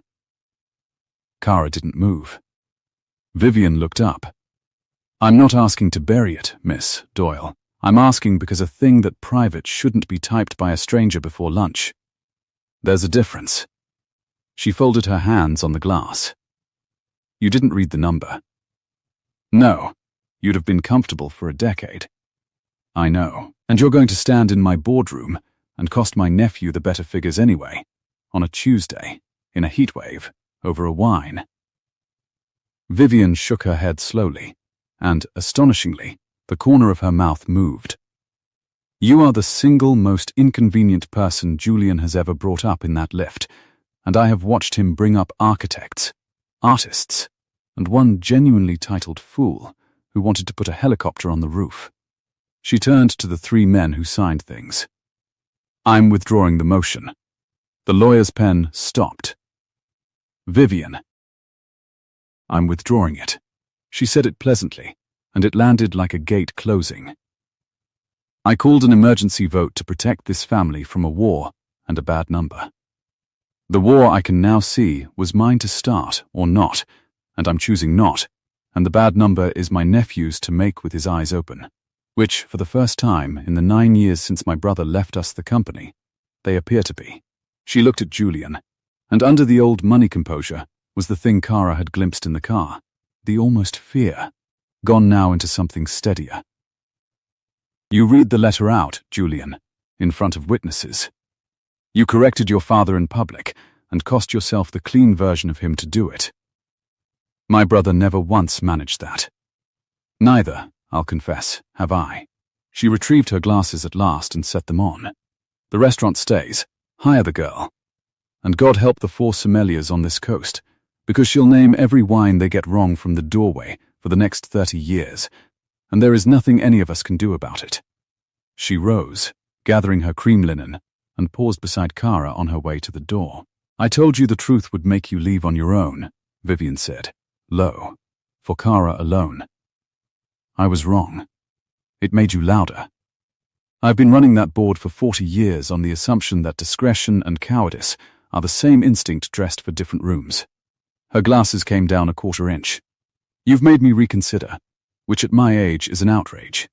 Cara didn't move. Vivian looked up. I'm not asking to bury it, Miss Doyle. I'm asking because a thing that private shouldn't be typed by a stranger before lunch. There's a difference. She folded her hands on the glass. You didn't read the number. No, you'd have been comfortable for a decade. I know, and you're going to stand in my boardroom and cost my nephew the better figures anyway, on a Tuesday, in a heatwave, over a wine. Vivian shook her head slowly, and, astonishingly, the corner of her mouth moved. You are the single most inconvenient person Julian has ever brought up in that lift, and I have watched him bring up architects, artists, and one genuinely titled fool who wanted to put a helicopter on the roof. She turned to the 3 men who signed things. I'm withdrawing the motion. The lawyer's pen stopped. Vivian. I'm withdrawing it. She said it pleasantly, and it landed like a gate closing. I called an emergency vote to protect this family from a war and a bad number. The war I can now see was mine to start or not, and I'm choosing not, and the bad number is my nephew's to make with his eyes open, which, for the first time in the 9 years since my brother left us the company, they appear to be. She looked at Julian, and under the old money composure was the thing Cara had glimpsed in the car, the almost fear, gone now into something steadier. You read the letter out, Julian, in front of witnesses. You corrected your father in public and cost yourself the clean version of him to do it. My brother never once managed that. Neither, I'll confess, have I. She retrieved her glasses at last and set them on. The restaurant stays. Hire the girl. And God help the 4 sommeliers on this coast, because she'll name every wine they get wrong from the doorway for the next 30 years, and there is nothing any of us can do about it. She rose, gathering her cream linen, and paused beside Cara on her way to the door. I told you the truth would make you leave on your own, Vivian said, low, for Cara alone. I was wrong. It made you louder. I've been running that board for 40 years on the assumption that discretion and cowardice are the same instinct dressed for different rooms. Her glasses came down a 1/4 inch. You've made me reconsider, which at my age is an outrage.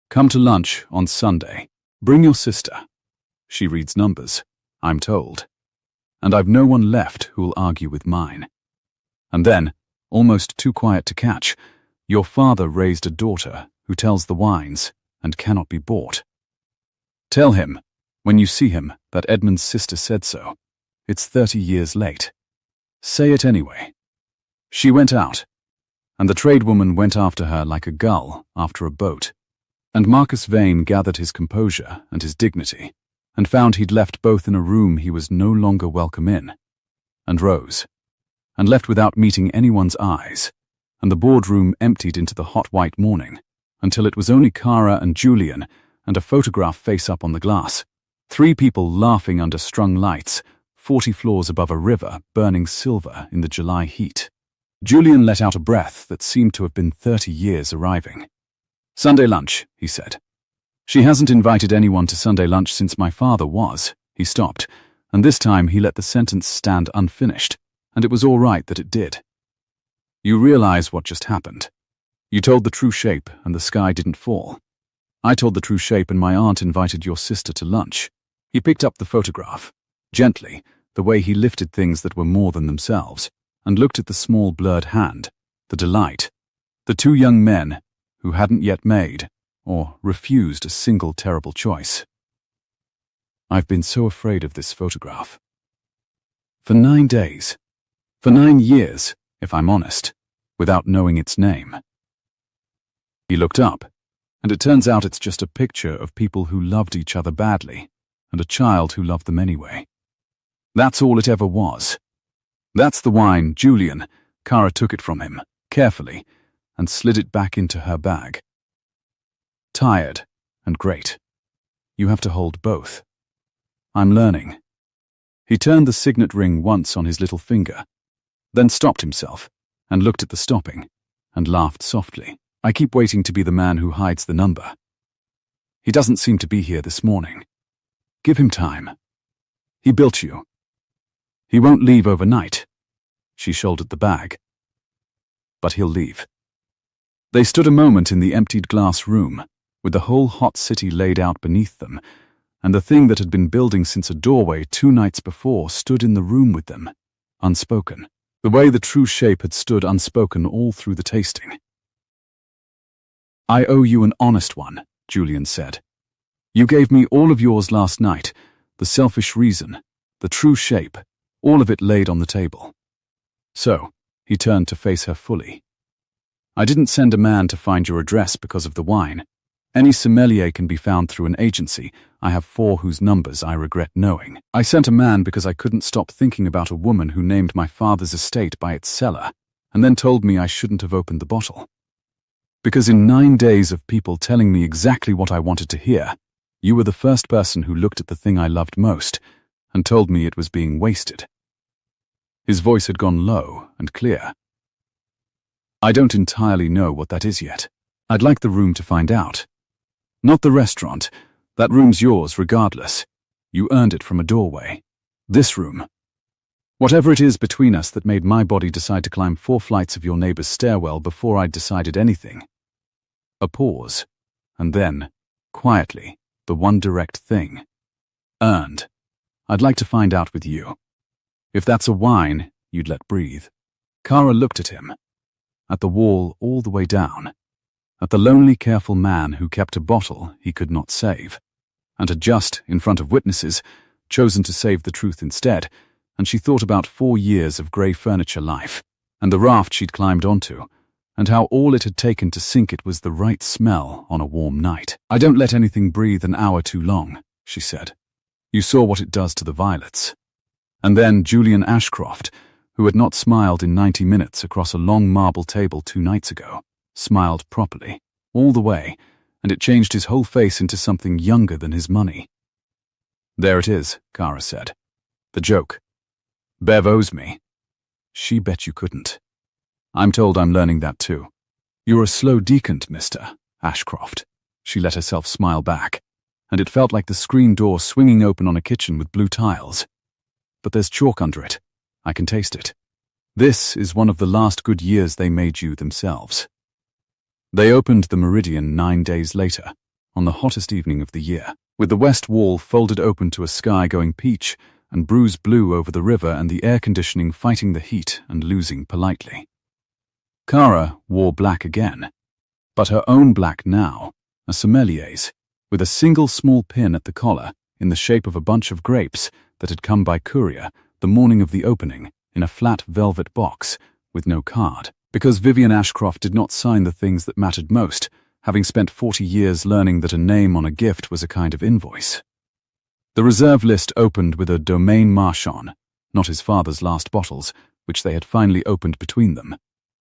Come to lunch on Sunday. Bring your sister. She reads numbers, I'm told. And I've no one left who'll argue with mine. And then, almost too quiet to catch, your father raised a daughter who tells the wines and cannot be bought. Tell him, when you see him, that Edmund's sister said so. It's 30 years late. Say it anyway. She went out, and the tradeswoman went after her like a gull after a boat, and Marcus Vane gathered his composure and his dignity, and found he'd left both in a room he was no longer welcome in, and rose, and left without meeting anyone's eyes, and the boardroom emptied into the hot white morning, until it was only Kara and Julian and a photograph face up on the glass. 3 people laughing under strung lights, 40 floors above a river burning silver in the July heat. Julian let out a breath that seemed to have been 30 years arriving. "Sunday lunch," he said. "She hasn't invited anyone to Sunday lunch since my father was." He stopped, and this time he let the sentence stand unfinished, and it was all right that it did. "You realize what just happened. You told the true shape and the sky didn't fall. I told the true shape and my aunt invited your sister to lunch." He picked up the photograph, gently, the way he lifted things that were more than themselves, and looked at the small blurred hand, the delight, the 2 young men who hadn't yet made or refused a single terrible choice. "I've been so afraid of this photograph. For 9 days. For 9 years, if I'm honest, without knowing its name." He looked up, and it turns out it's just a picture of people who loved each other badly, and a child who loved them anyway. That's all it ever was. "That's the wine, Julian." Kara took it from him, carefully, and slid it back into her bag. "Tired and great. You have to hold both. I'm learning." He turned the signet ring once on his little finger, then stopped himself and looked at the stopping and laughed softly. "I keep waiting to be the man who hides the number. He doesn't seem to be here this morning. Give him time. He built you. He won't leave overnight." She shouldered the bag. "But he'll leave." They stood a moment in the emptied glass room, with the whole hot city laid out beneath them, and the thing that had been building since a doorway 2 nights before stood in the room with them, unspoken, the way the true shape had stood unspoken all through the tasting. "I owe you an honest one," Julian said. "You gave me all of yours last night, the selfish reason, the true shape, all of it laid on the table." So, he turned to face her fully. "I didn't send a man to find your address because of the wine. Any sommelier can be found through an agency. I have 4 whose numbers I regret knowing. I sent a man because I couldn't stop thinking about a woman who named my father's estate by its cellar, and then told me I shouldn't have opened the bottle. Because in 9 days of people telling me exactly what I wanted to hear, you were the first person who looked at the thing I loved most and told me it was being wasted." His voice had gone low and clear. "I don't entirely know what that is yet. I'd like the room to find out. Not the restaurant. That room's yours regardless. You earned it from a doorway. This room. Whatever it is between us that made my body decide to climb 4 flights of your neighbor's stairwell before I'd decided anything." A pause, and then, quietly, the one direct thing. "Earned. I'd like to find out with you. If that's a wine, you'd let breathe." Kara looked at him, at the wall all the way down, at the lonely, careful man who kept a bottle he could not save, and had just, in front of witnesses, chosen to save the truth instead, and she thought about 4 years of grey furniture life, and the raft she'd climbed onto, and how all it had taken to sink it was the right smell on a warm night. "I don't let anything breathe an hour too long," she said. "You saw what it does to the violets." And then Julian Ashcroft, who had not smiled in 90 minutes across a long marble table 2 nights ago, smiled properly, all the way, and it changed his whole face into something younger than his money. "There it is," Kara said. "The joke. Bev owes me." She bet you couldn't. "I'm told I'm learning that too." "You're a slow decant, Mr. Ashcroft." She let herself smile back, and it felt like the screen door swinging open on a kitchen with blue tiles. "But there's chalk under it. I can taste it. This is one of the last good years they made you themselves." They opened the Meridian 9 days later, on the hottest evening of the year, with the west wall folded open to a sky going peach and bruise blue over the river and the air conditioning fighting the heat and losing politely. Kara wore black again, but her own black now, a sommelier's, with a single small pin at the collar in the shape of a bunch of grapes that had come by courier the morning of the opening in a flat velvet box with no card, because Vivian Ashcroft did not sign the things that mattered most, having spent 40 years learning that a name on a gift was a kind of invoice. The reserve list opened with a domaine marchand, not his father's last bottles, which they had finally opened between them,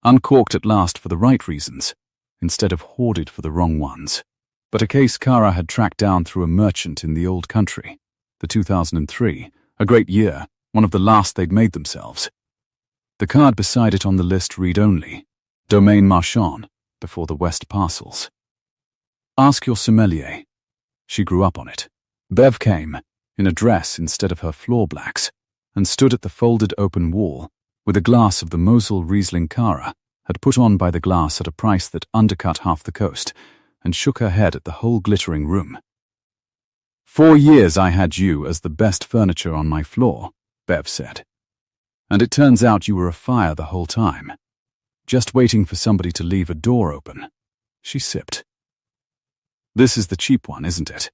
uncorked at last for the right reasons, instead of hoarded for the wrong ones. But a case Kara had tracked down through a merchant in the old country, the 2003, a great year, one of the last they'd made themselves. The card beside it on the list read only, Domaine Marchand, before the West parcels. Ask your sommelier. She grew up on it. Bev came, in a dress instead of her floor blacks, and stood at the folded open wall, with a glass of the Mosel Riesling Kara had put on by the glass at a price that undercut half the coast, and shook her head at the whole glittering room. 4 years I had you as the best furniture on my floor, Bev said. And it turns out you were afire the whole time, just waiting for somebody to leave a door open. She sipped. This is the cheap one, isn't it?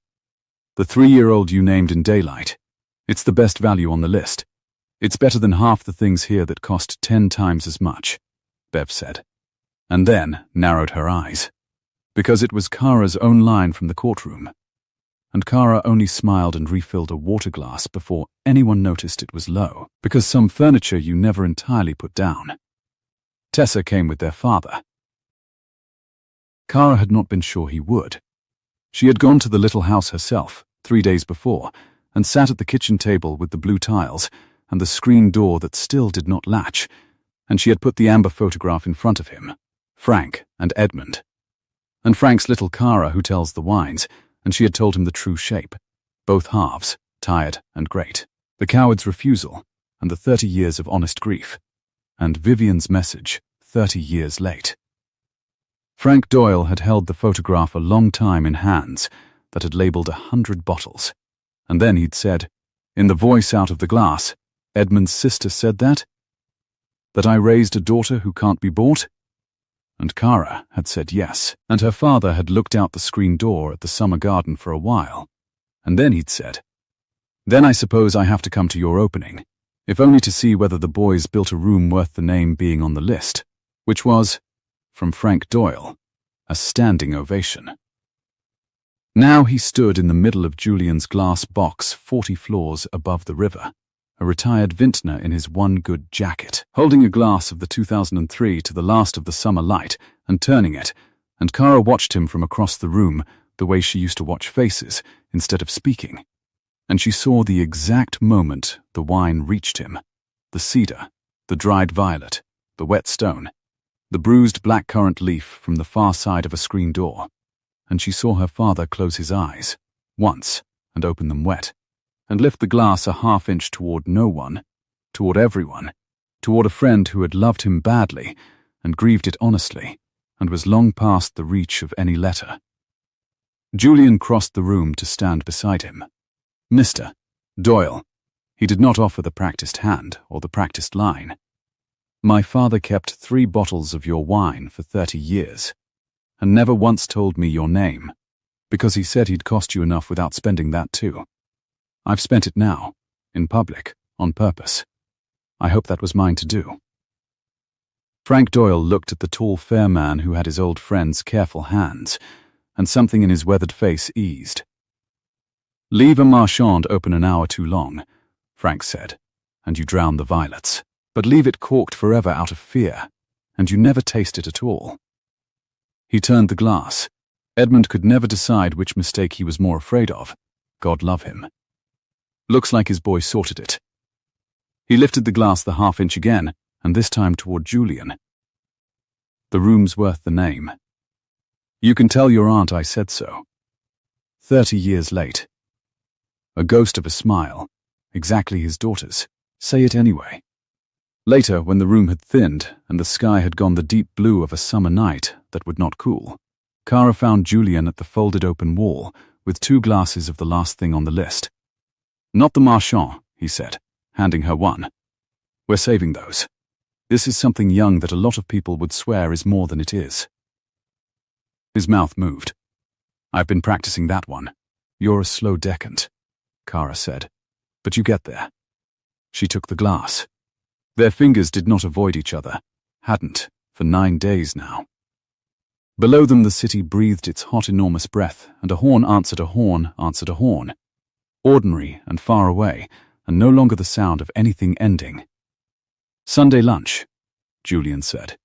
The 3-year-old you named in daylight. It's the best value on the list. It's better than half the things here that cost 10 times as much, Bev said, and then narrowed her eyes, because it was Kara's own line from the courtroom. And Kara only smiled and refilled a water glass before anyone noticed it was low, because some furniture you never entirely put down. Tessa came with their father. Kara had not been sure he would. She had gone to the little house herself 3 days before and sat at the kitchen table with the blue tiles and the screen door that still did not latch, and she had put the amber photograph in front of him, Frank and Edmund. And Frank's little Kara who tells the wines, and she had told him the true shape, both halves, tired and great, the coward's refusal and the 30 years of honest grief, and Vivian's message 30 years late. Frank Doyle had held the photograph a long time in hands that had labelled 100 bottles, and then he'd said, in the voice out of the glass, Edmund's sister said that I raised a daughter who can't be bought? And Kara had said yes, and her father had looked out the screen door at the summer garden for a while, and then he'd said, then I suppose I have to come to your opening, if only to see whether the boys built a room worth the name being on the list, which was, from Frank Doyle, a standing ovation. Now he stood in the middle of Julian's glass box 40 floors above the river, a retired vintner in his one good jacket, holding a glass of the 2003 to the last of the summer light and turning it, and Kara watched him from across the room the way she used to watch faces instead of speaking, and she saw the exact moment the wine reached him, the cedar, the dried violet, the wet stone, the bruised blackcurrant leaf from the far side of a screen door, and she saw her father close his eyes, once, and open them wet, and lift the glass a half-inch toward no one, toward everyone, toward a friend who had loved him badly and grieved it honestly, and was long past the reach of any letter. Julian crossed the room to stand beside him. Mr. Doyle. He did not offer the practiced hand or the practiced line. My father kept 3 bottles of your wine for 30 years, and never once told me your name, because he said he'd cost you enough without spending that too. I've spent it now, in public, on purpose. I hope that was mine to do. Frank Doyle looked at the tall, fair man who had his old friend's careful hands, and something in his weathered face eased. Leave a Marchand open an hour too long, Frank said, and you drown the violets. But leave it corked forever out of fear, and you never taste it at all. He turned the glass. Edmund could never decide which mistake he was more afraid of. God love him. Looks like his boy sorted it. He lifted the glass the half-inch again, and this time toward Julian. The room's worth the name. You can tell your aunt I said so. 30 years late. A ghost of a smile, exactly his daughter's. Say it anyway. Later, when the room had thinned and the sky had gone the deep blue of a summer night that would not cool, Kara found Julian at the folded open wall with 2 glasses of the last thing on the list. Not the Marchand, he said, handing her one. We're saving those. This is something young that a lot of people would swear is more than it is. His mouth moved. I've been practicing that one. You're a slow decant, Kara said, but you get there. She took the glass. Their fingers did not avoid each other, hadn't, for 9 days now. Below them the city breathed its hot enormous breath, and a horn answered a horn answered a horn. Ordinary and far away, and no longer the sound of anything ending. Sunday lunch, Julian said.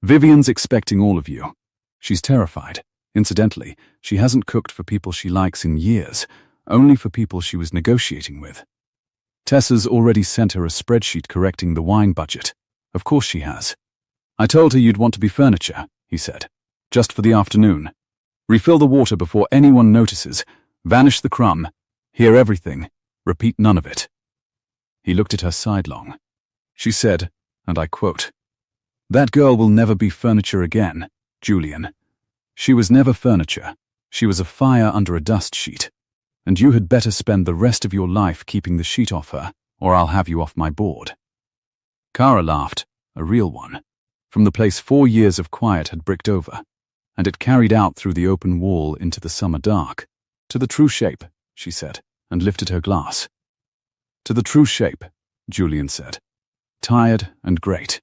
Vivian's expecting all of you. She's terrified. Incidentally, she hasn't cooked for people she likes in years, only for people she was negotiating with. Tessa's already sent her a spreadsheet correcting the wine budget. Of course she has. I told her you'd want to be furniture, he said. Just for the afternoon. Refill the water before anyone notices. Vanish the crumb. Hear everything. Repeat none of it. He looked at her sidelong. She said, and I quote, "That girl will never be furniture again, Julian. She was never furniture. She was a fire under a dust sheet. And you had better spend the rest of your life keeping the sheet off her, or I'll have you off my board." Kara laughed, a real one, from the place 4 years of quiet had bricked over, and it carried out through the open wall into the summer dark. "To the true shape," she said, and lifted her glass. "To the true shape," Julian said. "Tired and great.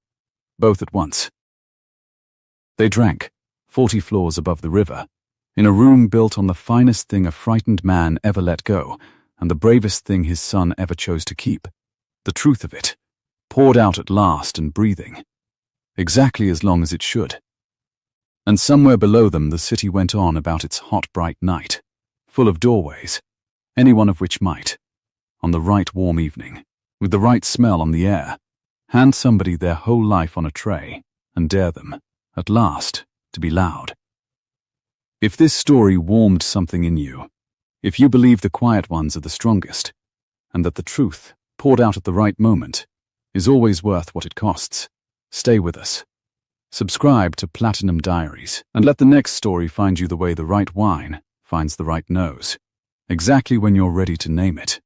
Both at once." They drank, 40 floors above the river, in a room built on the finest thing a frightened man ever let go, and the bravest thing his son ever chose to keep. The truth of it, poured out at last and breathing. Exactly as long as it should. And somewhere below them the city went on about its hot, bright night, full of doorways, any one of which might, on the right warm evening, with the right smell on the air, hand somebody their whole life on a tray and dare them, at last, to be loud. If this story warmed something in you, if you believe the quiet ones are the strongest, and that the truth, poured out at the right moment, is always worth what it costs, stay with us. Subscribe to Platinum Diaries, and let the next story find you the way the right wine finds the right nose, exactly when you're ready to name it.